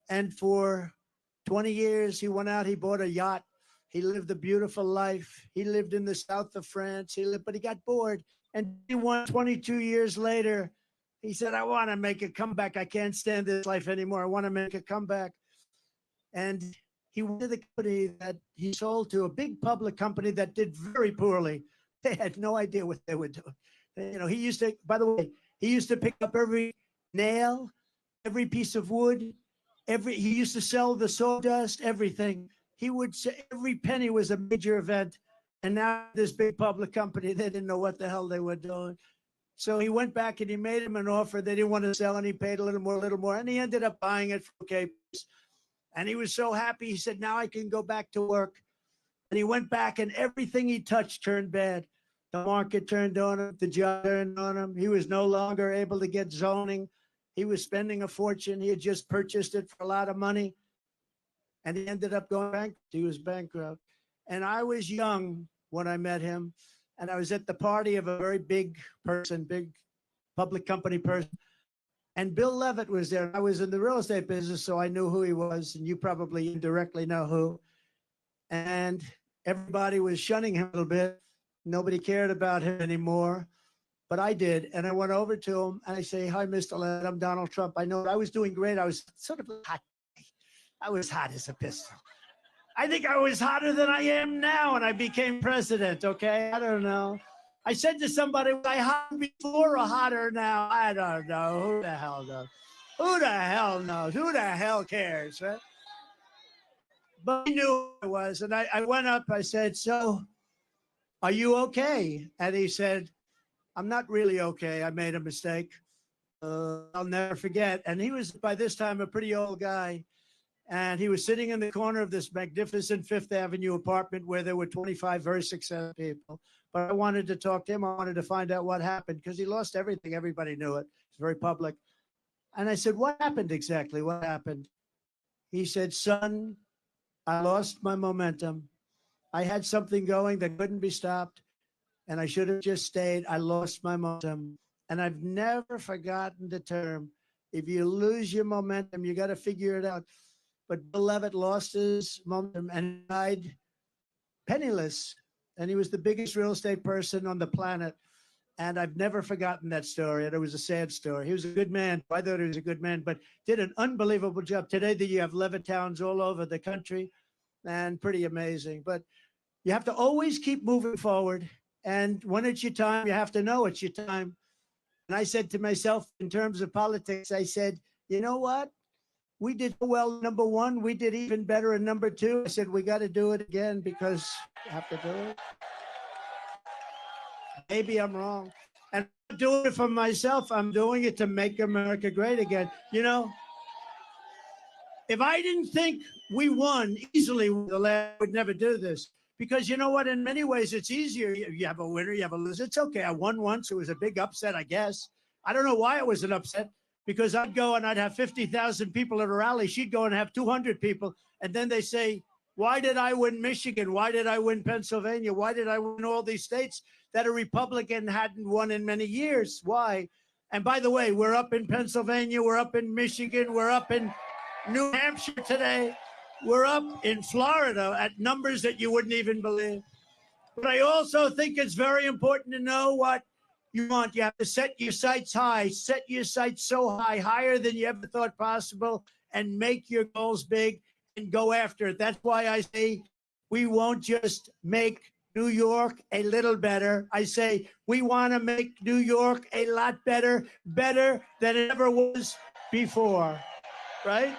And for 20 years, he went out, he bought a yacht. He lived a beautiful life. He lived in the south of France. But he got bored. And 22 years later, he said, I want to make a comeback. I can't stand this life anymore. I want to make a comeback. And he went to the company that he sold to, a big public company that did very poorly. They had no idea what they were doing. You know, he used to, by the way, he used to pick up every nail, every piece of wood, he used to sell the sawdust, everything. He would say every penny was a major event. And now this big public company, they didn't know what the hell they were doing. So he went back and he made him an offer. They didn't want to sell, and he paid a little more. And he ended up buying it for okay. And he was so happy. He said, now I can go back to work. And he went back, and everything he touched turned bad. The market turned on him. The job turned on him. He was no longer able to get zoning. He was spending a fortune. He had just purchased it for a lot of money. And he ended up going bankrupt. He was bankrupt. And I was young when I met him. And I was at the party of a very big person, big public company person. And Bill Levitt was there. I was in the real estate business, so I knew who he was. And you probably indirectly know who. And everybody was shunning him a little bit. Nobody cared about him anymore. But I did. And I went over to him and I say, hi, Mr. Levitt, I'm Donald Trump. I know I was doing great. I was sort of hot. I was hot as a pistol. I think I was hotter than I am now, and I became president, okay? I don't know. I said to somebody, was I hot before or hotter now? I don't know. Who the hell knows? Who the hell knows? Who the hell cares, right? But he knew who I was, and I went up. I said, so, are you okay? And he said, I'm not really okay. I made a mistake. I'll never forget. And he was, by this time, a pretty old guy. And he was sitting in the corner of this magnificent Fifth Avenue apartment where there were 25 very successful people. But I wanted to talk to him. I wanted to find out what happened because he lost everything. Everybody knew it. It's very public. And I said, what happened exactly? What happened? He said, son, I lost my momentum. I had something going that couldn't be stopped. And I should have just stayed. I lost my momentum. And I've never forgotten the term. If you lose your momentum, you got to figure it out. But Bill Levitt lost his momentum and died penniless. And he was the biggest real estate person on the planet. And I've never forgotten that story. And it was a sad story. He was a good man. I thought he was a good man, but did an unbelievable job. Today, you have Levitt towns all over the country, and pretty amazing. But you have to always keep moving forward. And when it's your time, you have to know it's your time. And I said to myself, in terms of politics, I said, you know what? We did well, number one. We did even better in number two. I said, we got to do it again because we have to do it. Maybe I'm wrong. And I'm doing it for myself. I'm doing it to make America great again. You know, if I didn't think we won easily, I would never do this. Because you know what? In many ways, it's easier. You have a winner, you have a loser. It's okay. I won once. It was a big upset, I guess. I don't know why it was an upset. Because I'd go and I'd have 50,000 people at a rally. She'd go and have 200 people. And then they say, why did I win Michigan? Why did I win Pennsylvania? Why did I win all these states that a Republican hadn't won in many years? Why? And by the way, we're up in Pennsylvania. We're up in Michigan. We're up in New Hampshire today. We're up in Florida at numbers that you wouldn't even believe. But I also think it's very important to know what you want. You have to set your sights high, set your sights so high, higher than you ever thought possible, and make your goals big and go after it. That's why I say we won't just make New York a little better. I say we want to make New York a lot better, better than it ever was before, right?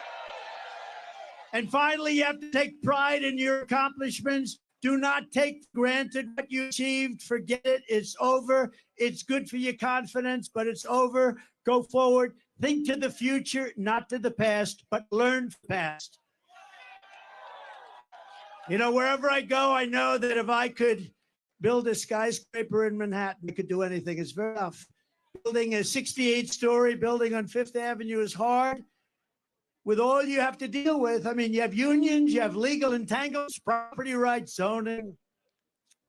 And finally, you have to take pride in your accomplishments. Do not take for granted what you achieved. Forget it. It's over. It's good for your confidence, but it's over. Go forward. Think to the future, not to the past, but learn from the past. You know, wherever I go, I know that if I could build a skyscraper in Manhattan, I could do anything. It's very tough. Building a 68-story building on Fifth Avenue is hard. With all you have to deal with, I mean, you have unions, you have legal entanglements, property rights, zoning.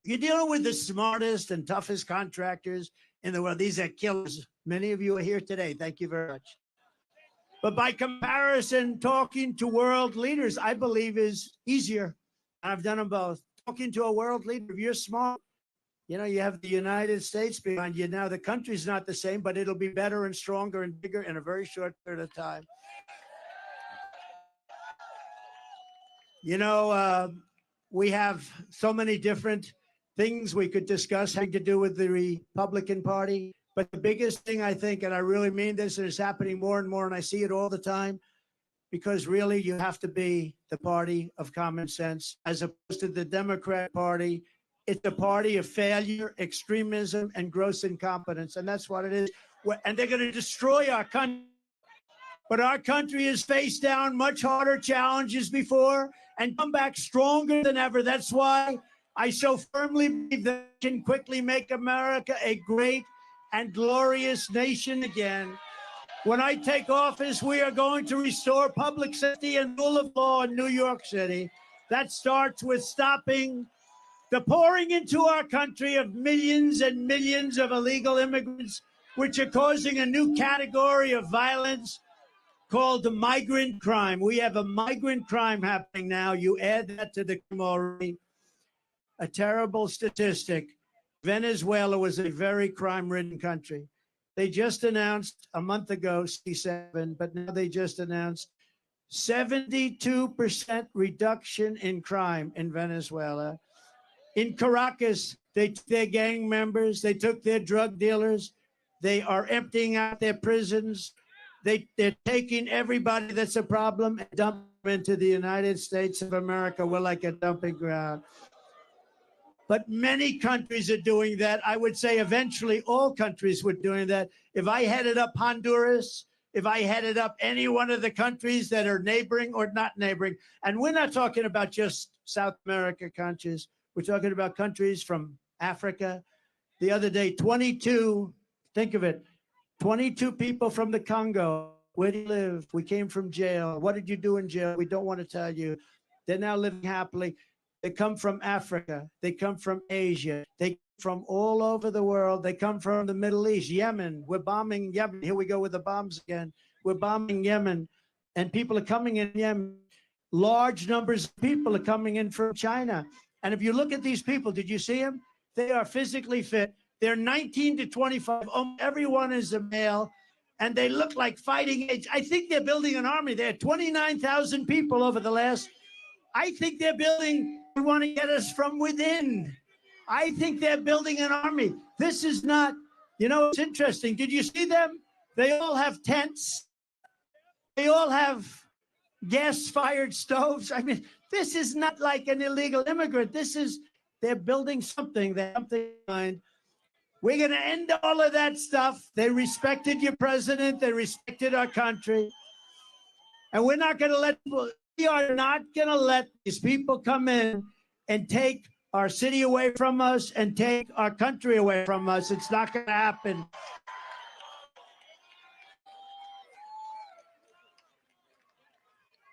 You're dealing with the smartest and toughest contractors in the world. These are killers. Many of you are here today. Thank you very much. But by comparison, talking to world leaders, I believe, is easier. I've done them both. Talking to a world leader, if you're smart, you know, you have the United States behind you. Now, the country's not the same, but it'll be better and stronger and bigger in a very short period of time. You know, we have so many different things we could discuss having to do with the Republican Party. But the biggest thing, I think, and I really mean this, and it's happening more and more, and I see it all the time, because really you have to be the party of common sense as opposed to the Democrat Party. It's a party of failure, extremism, and gross incompetence. And that's what it is. And they're going to destroy our country. But our country has faced down much harder challenges before and come back stronger than ever. That's why I so firmly believe that we can quickly make America a great and glorious nation again. When I take office, we are going to restore public safety and rule of law in New York City. That starts with stopping the pouring into our country of millions and millions of illegal immigrants, which are causing a new category of violence called the migrant crime. We have a migrant crime happening now. You add that to the crime already. A terrible statistic. Venezuela was a very crime-ridden country. They just announced a month ago, C7, but now they just announced 72% reduction in crime in Venezuela. In Caracas, they took their gang members, they took their drug dealers, they are emptying out their prisons. They're taking everybody that's a problem and dumping them into the United States of America. We're like a dumping ground. But many countries are doing that. I would say eventually all countries were doing that. If I headed up Honduras, if I headed up any one of the countries that are neighboring or not neighboring, and we're not talking about just South America countries, we're talking about countries from Africa. The other day, 22, think of it, 22 people from the Congo. Where do you live? We came from jail. What did you do in jail? We don't want to tell you. They're now living happily. They come from Africa. They come from Asia. They come from all over the world. They come from the Middle East, Yemen. We're bombing Yemen. Here we go with the bombs again. We're bombing Yemen. And people are coming in Yemen. Large numbers of people are coming in from China. And if you look at these people, did you see them? They are physically fit. They're 19 to 25. Almost everyone is a male. And they look like fighting age. I think they're building an army. They had 29,000 people over the last. I think they're building, we want to get us from within. I think they're building an army. This is not, you know, it's interesting. Did you see them? They all have tents. They all have gas-fired stoves. I mean, this is not like an illegal immigrant. This is, they're building something. They have something in mind. We're going to end all of that stuff. They respected your president. They respected our country. And we're not going to let people, we are not going to let these people come in and take our city away from us and take our country away from us. It's not going to happen.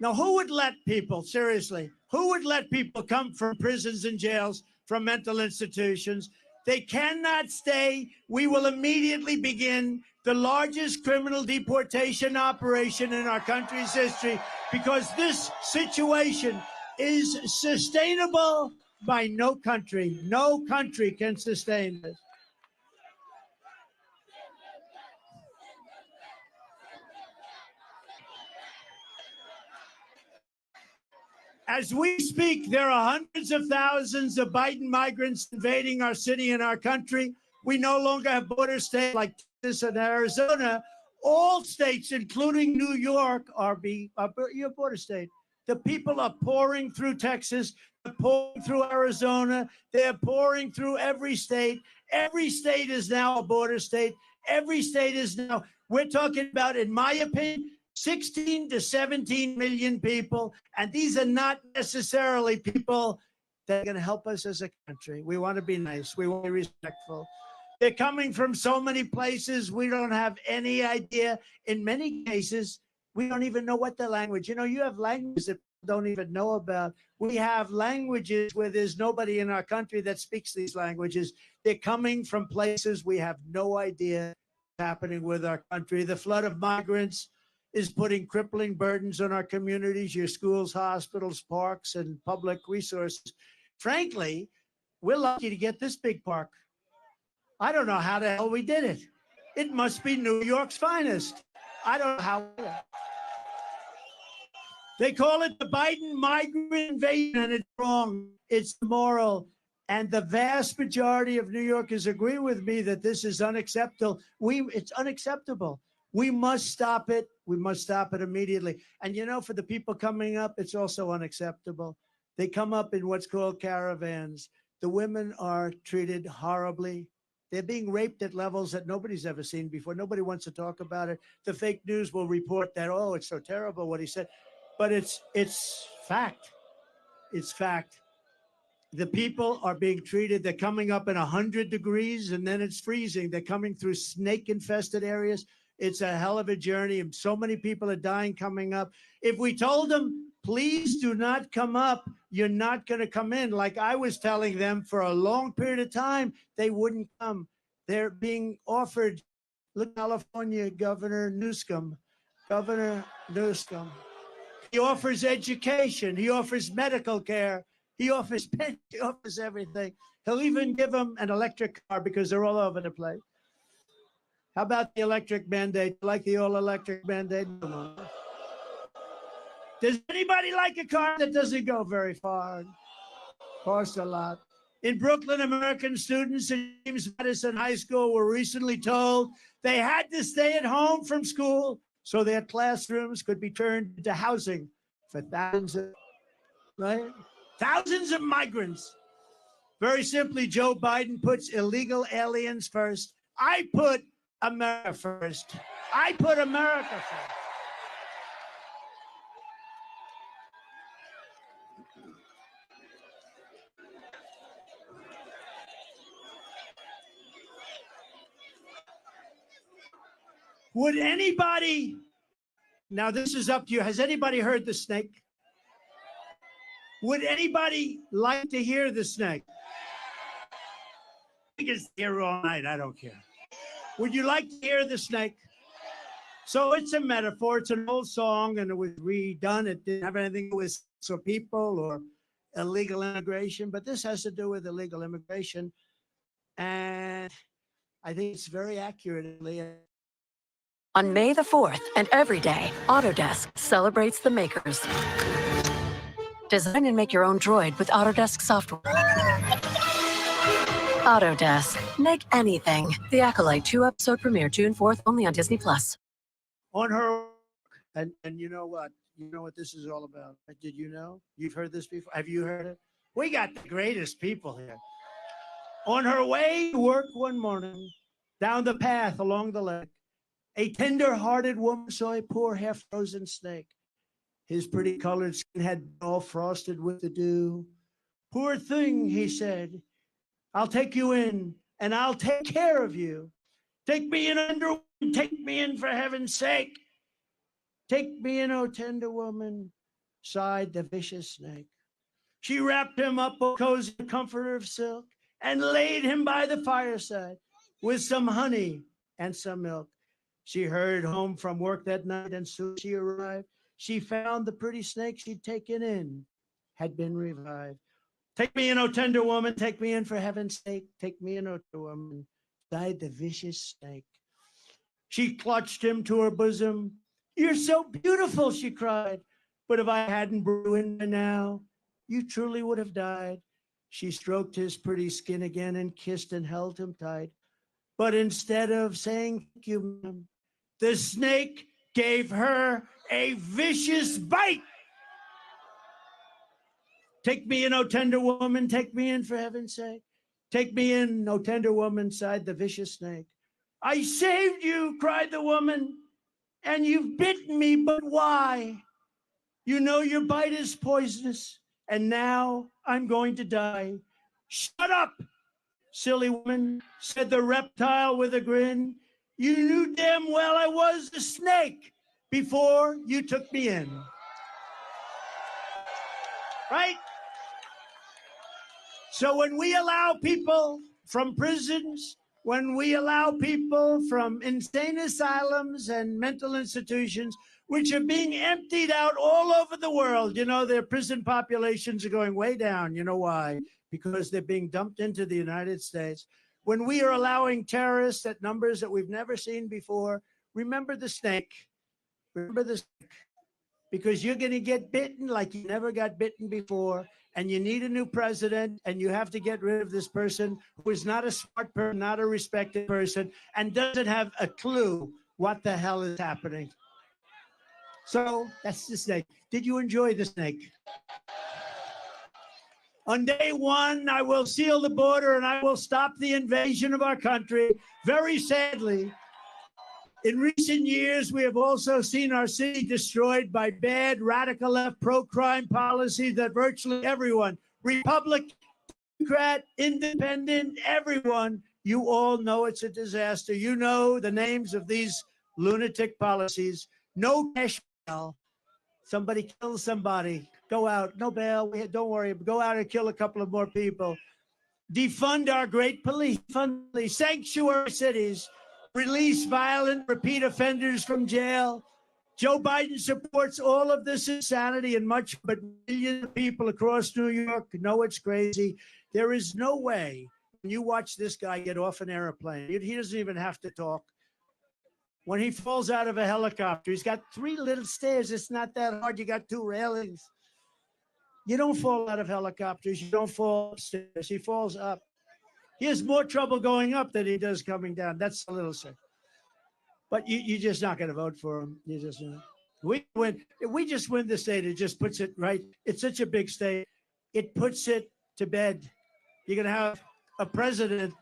Now, who would let people, seriously, who would let people come from prisons and jails, from mental institutions? They cannot stay. We will immediately begin the largest criminal deportation operation in our country's history because this situation is sustainable by no country. No country can sustain this. As we speak, there are hundreds of thousands of Biden migrants invading our city and our country. We no longer have border states like Texas and Arizona. All states, including New York, are your border state. The people are pouring through Texas, they're pouring through Arizona, they're pouring through every state. Every state is now a border state. Every state is now, we're talking about, in my opinion, 16 to 17 million people. And these are not necessarily people that are going to help us as a country. We want to be nice. We want to be respectful. They're coming from so many places. We don't have any idea. In many cases, we don't even know what the language. You know, you have languages that don't even know about. We have languages where there's nobody in our country that speaks these languages. They're coming from places we have no idea what's happening with our country. The flood of migrants is putting crippling burdens on our communities, your schools, hospitals, parks, and public resources. Frankly, we're lucky to get this big park. I don't know how the hell we did it. It must be New York's finest. I don't know how. They call it the Biden migrant invasion, and it's wrong. It's immoral. And the vast majority of New Yorkers agree with me that this is unacceptable. It's unacceptable. We must stop it. We must stop it immediately. And you know, for the people coming up, it's also unacceptable. They come up in what's called caravans. The women are treated horribly. They're being raped at levels that nobody's ever seen before. Nobody wants to talk about it. The fake news will report that, oh, it's so terrible what he said. But it's fact. It's fact. The people are being treated. They're coming up in 100 degrees and then it's freezing. They're coming through snake-infested areas. It's a hell of a journey. And so many people are dying coming up. If we told them, please do not come up, you're not going to come in. Like I was telling them for a long period of time, they wouldn't come. They're being offered, look, California, Governor Newsom. He offers education. He offers medical care. He offers pension. He offers everything. He'll even give them an electric car because they're all over the place. How about the electric mandate? Like the all-electric mandate? Does anybody like a car that doesn't go very far? Costs a lot. In Brooklyn, American students at James Madison High School were recently told they had to stay at home from school so their classrooms could be turned into housing for thousands of migrants. Very simply, Joe Biden puts illegal aliens first. I put America first. I put America first. Would anybody, now this is up to you. Has anybody heard the snake? Would anybody like to hear the snake? I can hear all night. I don't care. Would you like to hear the snake? So it's a metaphor. It's an old song and it was redone. It didn't have anything to do with so people or illegal immigration, but this has to do with illegal immigration. And I think it's very accurately. On May the 4th and every day, Autodesk celebrates the makers. Design and make your own droid with Autodesk software. Autodesk, make anything. The Acolyte 2-episode premiere June 4th, only on Disney+. On her, and you know what? You know what this is all about. Did you know? You've heard this before? Have you heard it? We got the greatest people here. On her way to work one morning, down the path along the lake, a tender-hearted woman saw a poor half-frozen snake. His pretty colored skin had been all frosted with the dew. Poor thing, he said, I'll take you in and I'll take care of you. Take me in under, take me in for heaven's sake. Take me in, oh tender woman, sighed the vicious snake. She wrapped him up a cozy comforter of silk and laid him by the fireside with some honey and some milk. She hurried home from work that night, and soon she arrived. She found the pretty snake she'd taken in had been revived. Take me in, oh tender woman, take me in for heaven's sake. Take me in, oh tender woman, died the vicious snake. She clutched him to her bosom. You're so beautiful, she cried. But if I hadn't ruined by now, you truly would have died. She stroked his pretty skin again and kissed and held him tight. But instead of saying thank you, ma'am, the snake gave her a vicious bite. Take me in, oh tender woman, take me in for heaven's sake. Take me in, oh tender woman, sighed the vicious snake. I saved you, cried the woman, and you've bitten me, but why? You know your bite is poisonous, and now I'm going to die. Shut up, silly woman, said the reptile with a grin. You knew damn well I was a snake before you took me in. right? So when we allow people from prisons, when we allow people from insane asylums and mental institutions, which are being emptied out all over the world, you know, their prison populations are going way down. You know why? Because they're being dumped into the United States. When we are allowing terrorists at numbers that we've never seen before, remember the snake. Remember the snake. Because you're going to get bitten like you never got bitten before, and you need a new president, and you have to get rid of this person who is not a smart person, not a respected person, and doesn't have a clue what the hell is happening. So that's the snake. Did you enjoy the snake? On day one, I will seal the border and I will stop the invasion of our country. Very sadly, in recent years, we have also seen our city destroyed by bad, radical left, pro-crime policies that virtually everyone, Republican, Democrat, Independent, everyone, you all know it's a disaster. You know the names of these lunatic policies. No cash bail. Somebody kills somebody. Go out. No bail. Don't worry. Go out and kill a couple of more people. Defund our great police. Fund sanctuary cities. Release violent repeat offenders from jail. Joe Biden supports all of this insanity and much, but millions of people across New York know it's crazy. There is no way when you watch this guy get off an airplane, he doesn't even have to talk. When he falls out of a helicopter, he's got 3 little stairs. It's not that hard. You got 2 railings. You don't fall out of helicopters. You don't fall upstairs. He falls up. He has more trouble going up than he does coming down. That's a little sick. But you're just not going to vote for him. You just we win. If we just win the state, it just puts it right. It's such a big state. It puts it to bed. You're going to have a president,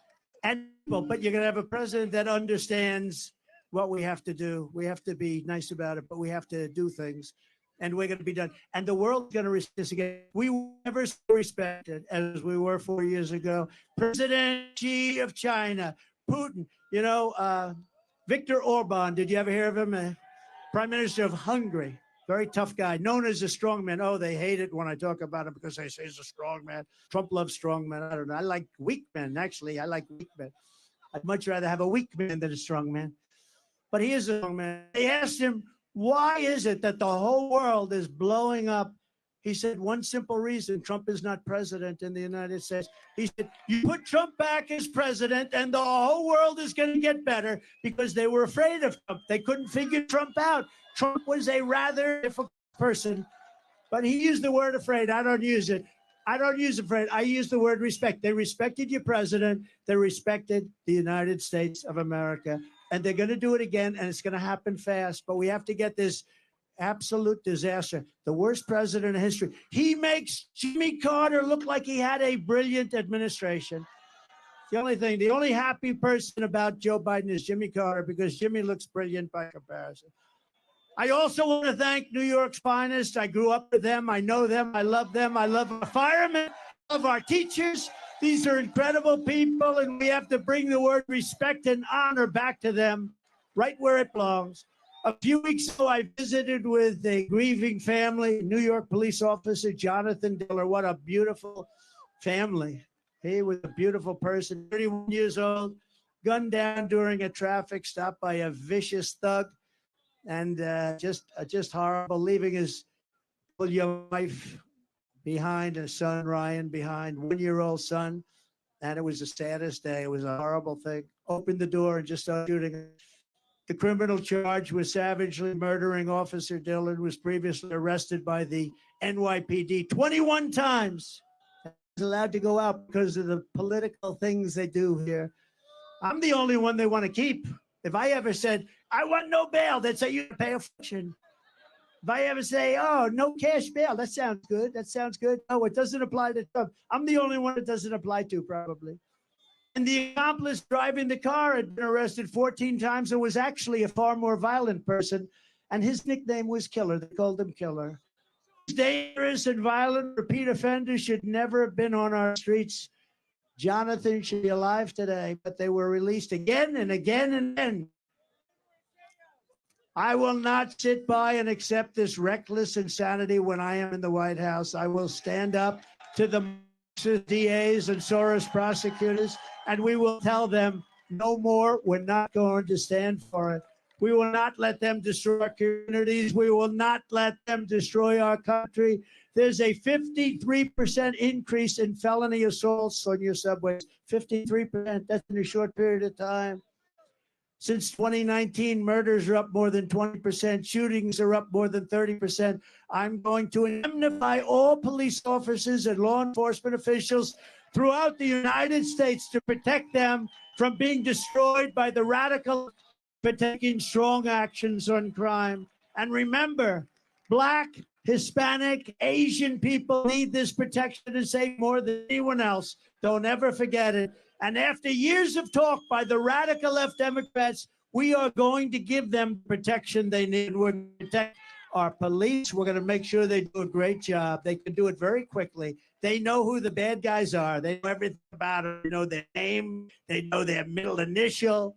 and but you're going to have a president that understands what we have to do. We have to be nice about it, but we have to do things. And we're going to be done. And the world's going to respect us again. We were never so respected as we were 4 years ago. President Xi of China, Putin, you know, Viktor Orban, did you ever hear of him? Prime Minister of Hungary, very tough guy, known as a strongman. Oh, they hate it when I talk about him because they say he's a strong man. Trump loves strong men. I don't know. I like weak men, actually. I like weak men. I'd much rather have a weak man than a strong man. But he is a strong man. They asked him, why is it that the whole world is blowing up? He said, one simple reason: Trump is not president in the United States. He said, you put Trump back as president and the whole world is going to get better, because they were afraid of Trump. They couldn't figure Trump out. Trump was a rather difficult person, but he used the word afraid. I don't use it. I don't use afraid. I use the word respect. They respected your president. They respected the United States of America. And they're going to do it again, and it's going to happen fast. But we have to get this absolute disaster. The worst president in history. He makes Jimmy Carter look like he had a brilliant administration. The only happy person about Joe Biden is Jimmy Carter, because Jimmy looks brilliant by comparison. I also want to thank New York's finest. I grew up with them. I know them. I love them. I love our firemen. I love our teachers. These are incredible people, and we have to bring the word respect and honor back to them right where it belongs. A few weeks ago, I visited with a grieving family, New York police officer Jonathan Diller. What a beautiful family. He was a beautiful person, 31 years old, gunned down during a traffic stop by a vicious thug, and just horrible, leaving his young wife behind, a son, Ryan, behind, 1-year-old son. And it was the saddest day. It was a horrible thing. Opened the door and just started shooting. The criminal charge was savagely murdering Officer Dillon, was previously arrested by the NYPD 21 times. He was allowed to go out because of the political things they do here. I'm the only one they want to keep. If I ever said, I want no bail, they'd say you pay a fortune. If I ever say, oh, no cash bail, that sounds good. That sounds good. No, it doesn't apply to Trump. I'm the only one it doesn't apply to, probably. And the accomplice driving the car had been arrested 14 times and was actually a far more violent person. And his nickname was Killer. They called him Killer. Dangerous and violent repeat offenders should never have been on our streets. Jonathan should be alive today, but they were released again and again and again. I will not sit by and accept this reckless insanity when I am in the White House. I will stand up to the DAs and Soros prosecutors, and we will tell them no more. We're not going to stand for it. We will not let them destroy our communities. We will not let them destroy our country. There's a 53% increase in felony assaults on your subways. 53%. That's in a short period of time. Since 2019, murders are up more than 20%. Shootings are up more than 30%. I'm going to indemnify all police officers and law enforcement officials throughout the United States to protect them from being destroyed by the radical for taking strong actions on crime. And remember, Black, Hispanic, Asian people need this protection and save more than anyone else. Don't ever forget it. And after years of talk by the radical left Democrats, we are going to give them protection they need. We're going to protect our police. We're going to make sure they do a great job. They can do it very quickly. They know who the bad guys are. They know everything about them. They know their name. They know their middle initial.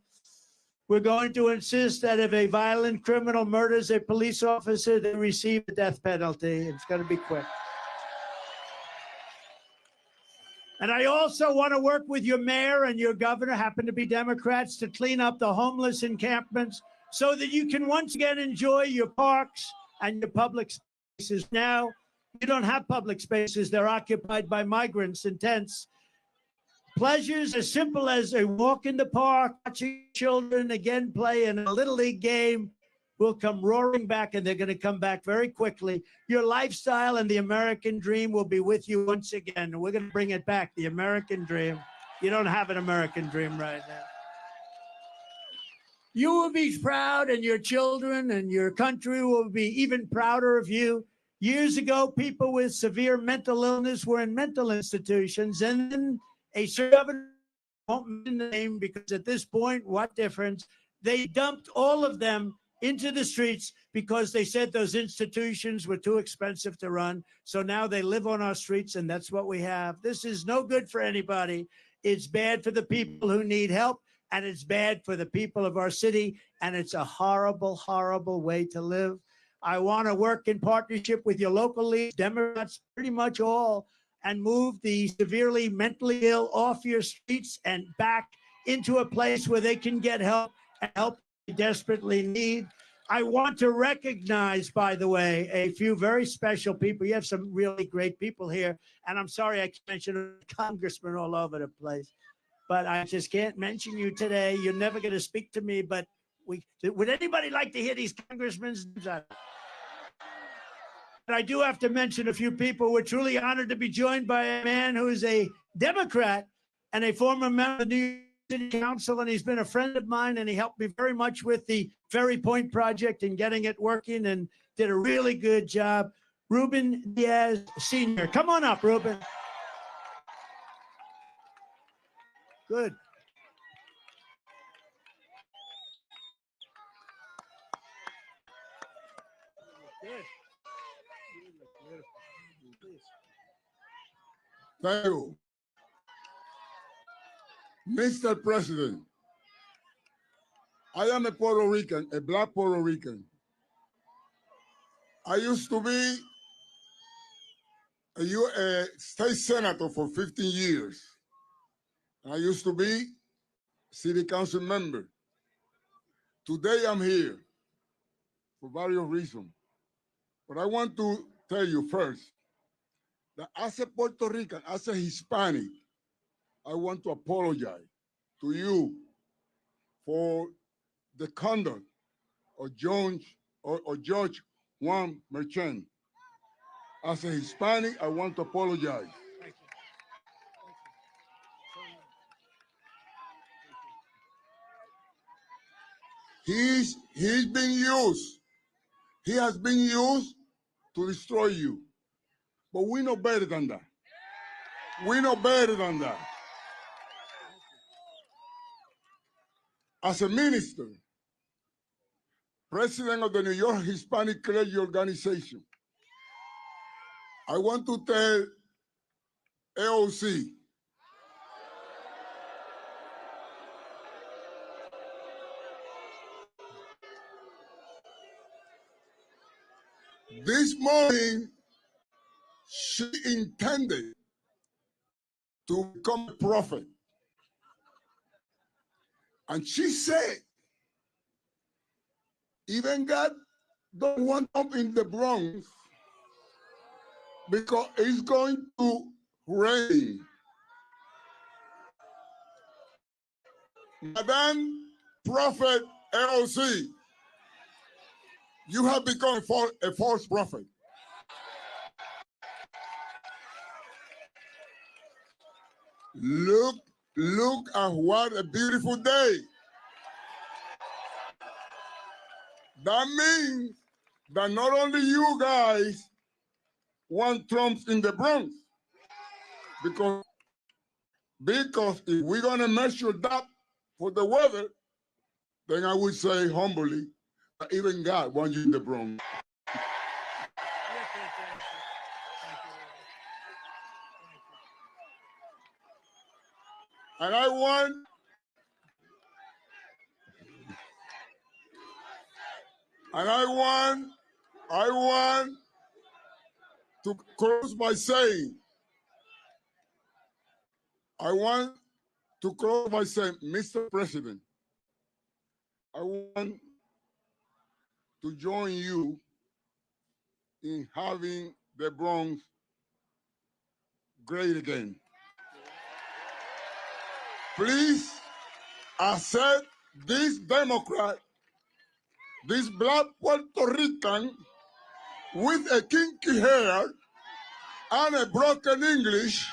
We're going to insist that if a violent criminal murders a police officer, they receive the death penalty. It's going to be quick. And I also want to work with your mayor and your governor, happen to be Democrats, to clean up the homeless encampments so that you can once again enjoy your parks and your public spaces. Now, you don't have public spaces. They're occupied by migrants in tents. Pleasures as simple as a walk in the park, watching children again play in a Little League game will come roaring back, and they're going to come back very quickly. Your lifestyle and the American dream will be with you once again. We're going to bring it back, the American dream. You don't have an American dream right now. You will be proud, and your children and your country will be even prouder of you. Years ago, people with severe mental illness were in mental institutions, and then a governor, won't mention the name because at this point, what difference? They dumped all of them into the streets because they said those institutions were too expensive to run. So now they live on our streets, and that's what we have. This is no good for anybody. It's bad for the people who need help, and it's bad for the people of our city, and it's a horrible, horrible way to live. I want to work in partnership with your local leagues, Democrats, pretty much all, and move the severely mentally ill off your streets and back into a place where they can get help and help they desperately need. I want to recognize, by the way, a few very special people. You have some really great people here, and I'm sorry I can't mention congressmen all over the place, but I just can't mention you today. You're never going to speak to me, but would anybody like to hear these congressmen's names? I do have to mention a few people. We're truly honored to be joined by a man who is a Democrat and a former member of the New York City Council, and he's been a friend of mine, and he helped me very much with the Ferry Point project and getting it working, and did a really good job. Ruben Diaz Sr. Come on up, Ruben. Good. Good. Thank you. Mr. President, I am a Puerto Rican, a Black Puerto Rican. I used to be a state senator for 15 years. I used to be city council member. Today I'm here for various reasons. But I want to tell you first that as a Puerto Rican, as a Hispanic, I want to apologize to you for the conduct of George Juan Merchant. As a Hispanic, I want to apologize. Thank you. He's been used. He has been used to destroy you. But we know better than that. We know better than that. As a minister, president of the New York Hispanic Clergy Organization, I want to tell AOC This morning, she intended to become a prophet. And she said, even God don't want up in the Bronx because it's going to rain. Madam Prophet AOC, you have become a false prophet. Look at what a beautiful day. That means that not only you guys want Trump in the Bronx, because if we're gonna measure that for the weather, then I would say humbly, that even God wants you in the Bronx. And I want to close by saying, Mr. President, I want to join you in having the Bronx great again. Please accept this Democrat, this black Puerto Rican with a kinky hair and a broken English.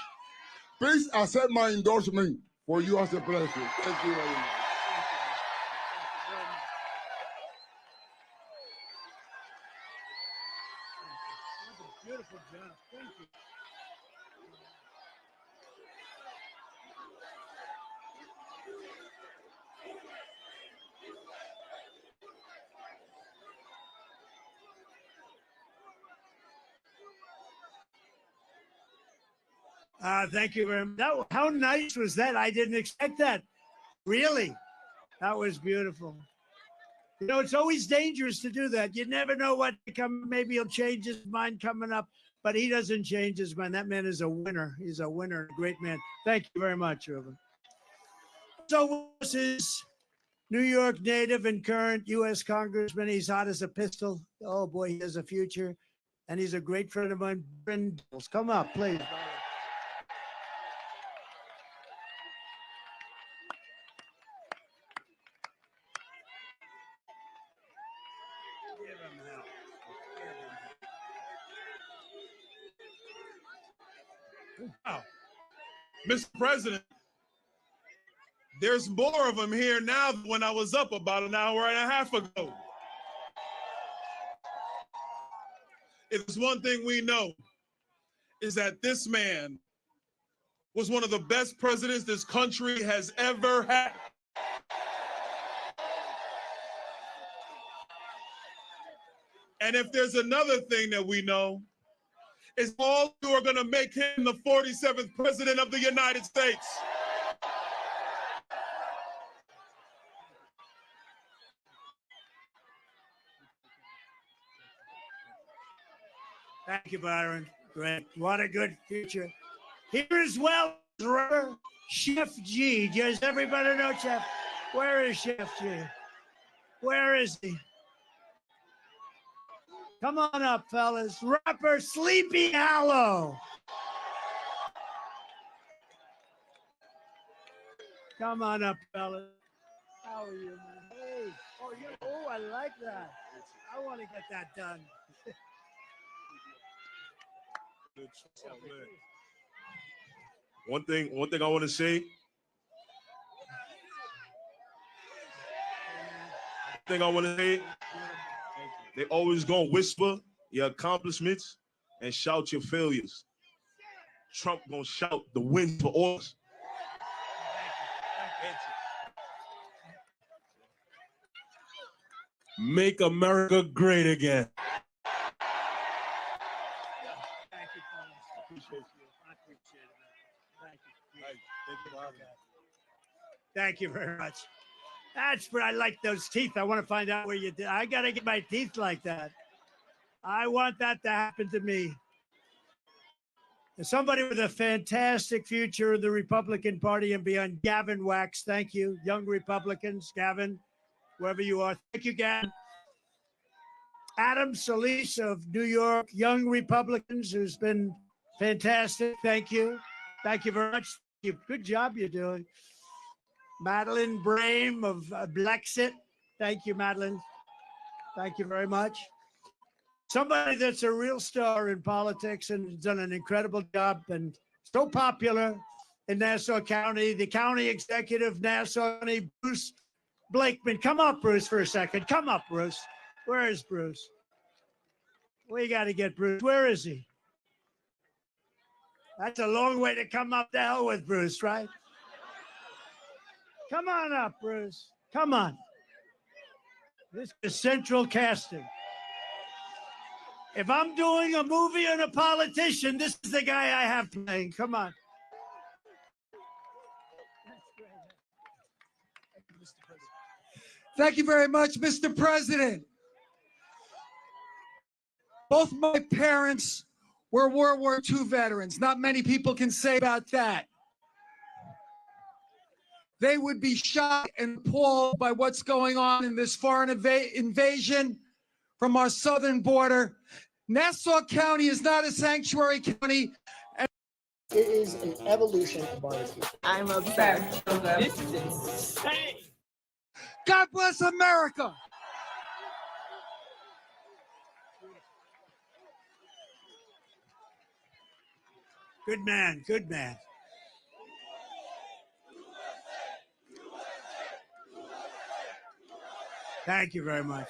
Please accept my endorsement for you as a president. Thank you very much. Beautiful job. Thank you. Thank you very much. How nice was that? I didn't expect that. Really? That was beautiful. You know, it's always dangerous to do that. You never know what to come. Maybe he'll change his mind coming up, but he doesn't change his mind. That man is a winner. He's a winner, a great man. Thank you very much, Ruben. So this is New York native and current U.S. Congressman. He's hot as a pistol. Oh, boy, he has a future. And he's a great friend of mine, Bryn. Come up, please. Wow. Mr. President, there's more of them here now than when I was up about an hour and a half ago. If there's one thing we know, is that this man was one of the best presidents this country has ever had. And if there's another thing that we know, is all you are going to make him the 47th president of the United States. Thank you, Byron. Great. What a good future. Here as well, Chef G. Does everybody know Chef? Where is Chef G? Where is he? Come on up, fellas. Rapper Sleepy Hollow. Come on up, fellas. How are you, man? Hey. Oh, I like that. I want to get that done. Oh, man. One thing I want to say. They always gonna whisper your accomplishments and shout your failures. Trump gonna shout the win for us. Make America great again. Thank you, fellas. Appreciate you. I appreciate it, man. Thank you very much. That's where I like those teeth. I want to find out where you did. I got to get my teeth like that. I want that to happen to me. As somebody with a fantastic future in the Republican Party and beyond, Gavin Wax, thank you. Young Republicans, Gavin, wherever you are. Thank you, Gavin. Adam Solis of New York, Young Republicans, who's been fantastic. Thank you. Thank you very much. Good job you're doing. Madeline Brame of Blexit. Thank you, Madeline. Thank you very much. Somebody that's a real star in politics and has done an incredible job and so popular in Nassau County, the county executive, Nassau County, Bruce Blakeman. Come up, Bruce, for a second. Come up, Bruce. Where is Bruce? We got to get Bruce. Where is he? That's a long way to come up. To hell with Bruce, right? Come on up, Bruce. Come on. This is central casting. If I'm doing a movie on a politician, this is the guy I have playing. Come on. Thank you very much, Mr. President. Both my parents were World War II veterans. Not many people can say about that. They would be shocked and appalled by what's going on in this foreign invasion from our southern border. Nassau County is not a sanctuary county. It is an evolution of barbecue. I'm obsessed. This is insane. God bless America. Good man. Good man. Thank you very much.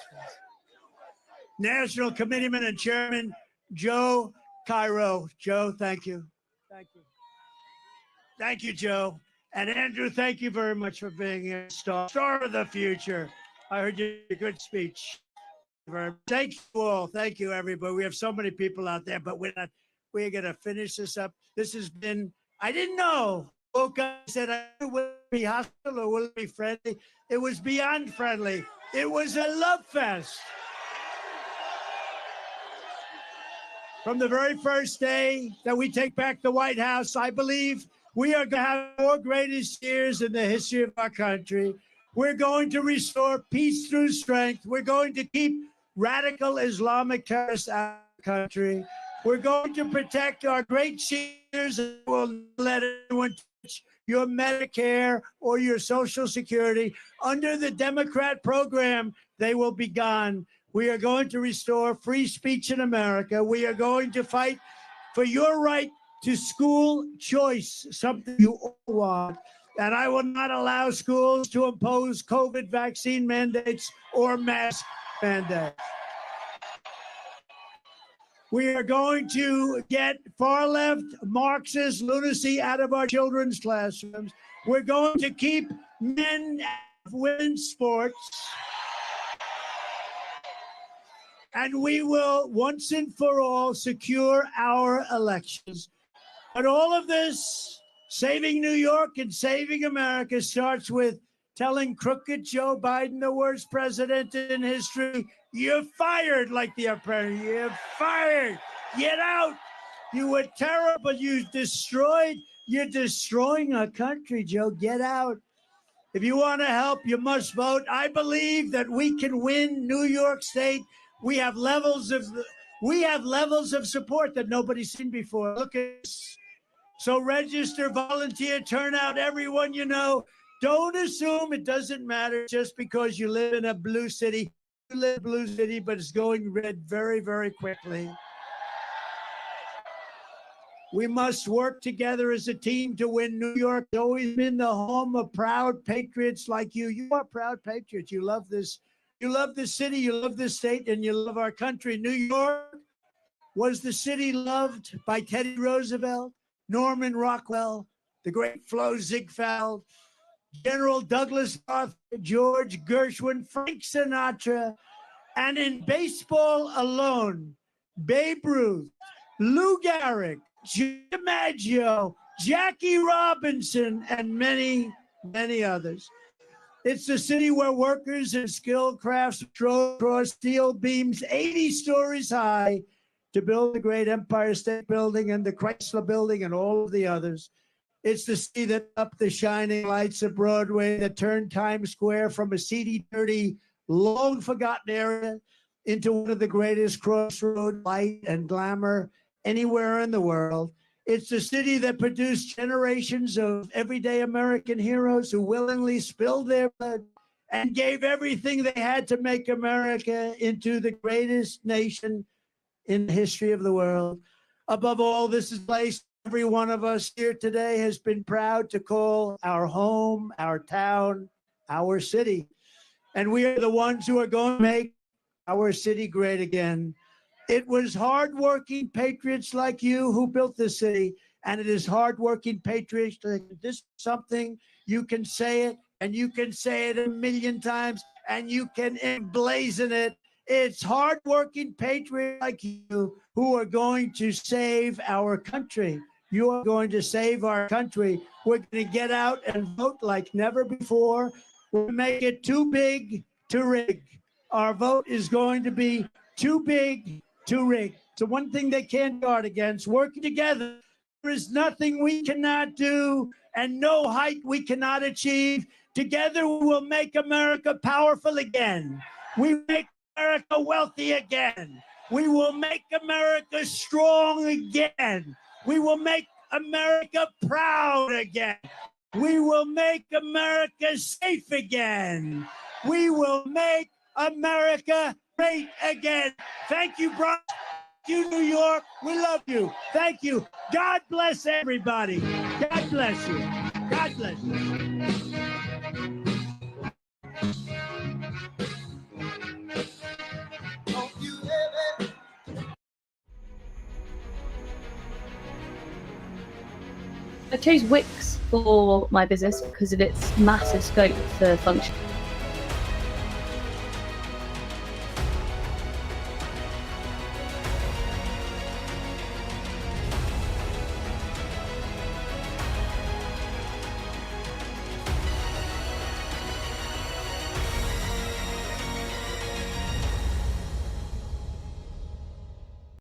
National Committeeman and Chairman Joe Cairo. Joe, thank you. Thank you. Thank you, Joe. And Andrew, thank you very much for being a star of the future. I heard your good speech. Thank you all. Thank you, everybody. We have so many people out there, but we're going to finish this up. This has been, I didn't know. Woke up and said, will it be hostile or will it be friendly? It was beyond friendly. It was a love fest. From the very first day that we take back the White House, I believe we are going to have the 4 greatest years in the history of our country. We're going to restore peace through strength. We're going to keep radical Islamic terrorists out of the country. We're going to protect our great seniors and we'll let anyone touch your Medicare or your Social Security. Under the Democrat program, they will be gone. We are going to restore free speech in America. We are going to fight for your right to school choice, something you all want. And I will not allow schools to impose COVID vaccine mandates or mask mandates. We are going to get far-left Marxist lunacy out of our children's classrooms. We're going to keep men and women's sports. And we will, once and for all, secure our elections. But all of this, saving New York and saving America, starts with telling crooked Joe Biden, the worst president in history, you're fired, like the apprentice. You're fired. Get out. You were terrible. You're destroying our country, Joe. Get out. If you want to help, you must vote. I believe that we can win New York State. We have levels of support that nobody's seen before. Look at this. So register, volunteer, turn out, everyone you know. Don't assume it doesn't matter just because you live in a blue city. You live in a blue city, but it's going red very, very quickly. We must work together as a team to win. New York has always been the home of proud patriots like you. You are proud patriots. You love this. You love this city, you love this state, and you love our country. New York was the city loved by Teddy Roosevelt, Norman Rockwell, the great Flo Ziegfeld, General Douglas MacArthur, George Gershwin, Frank Sinatra, and in baseball alone, Babe Ruth, Lou Gehrig, Jim DiMaggio, Jackie Robinson, and many, many others. It's the city where workers and skilled crafts drove across steel beams 80 stories high to build the great Empire State Building and the Chrysler Building and all of the others. It's the city that up the shining lights of Broadway that turned Times Square from a seedy, dirty, long-forgotten area into one of the greatest crossroad light and glamour anywhere in the world. It's the city that produced generations of everyday American heroes who willingly spilled their blood and gave everything they had to make America into the greatest nation in the history of the world. Above all, this is a place every one of us here today has been proud to call our home, our town, our city. And we are the ones who are going to make our city great again. It was hardworking patriots like you who built this city, and it is hardworking patriots like this is something you can say it, and you can say it a million times, and you can emblazon it. It's hardworking patriots like you who are going to save our country. You are going to save our country. We're going to get out and vote like never before. We'll make it too big to rig. Our vote is going to be too big to rig. So one thing they can't guard against, working together, there is nothing we cannot do and no height we cannot achieve. Together we will make America powerful again. We make America wealthy again. We will make America strong again. We will make America proud again. We will make America safe again. We will make America great again. Thank you, Bronx. Thank you, New York. We love you. Thank you. God bless everybody. God bless you. God bless you. I chose Wix for my business because of its massive scope for function.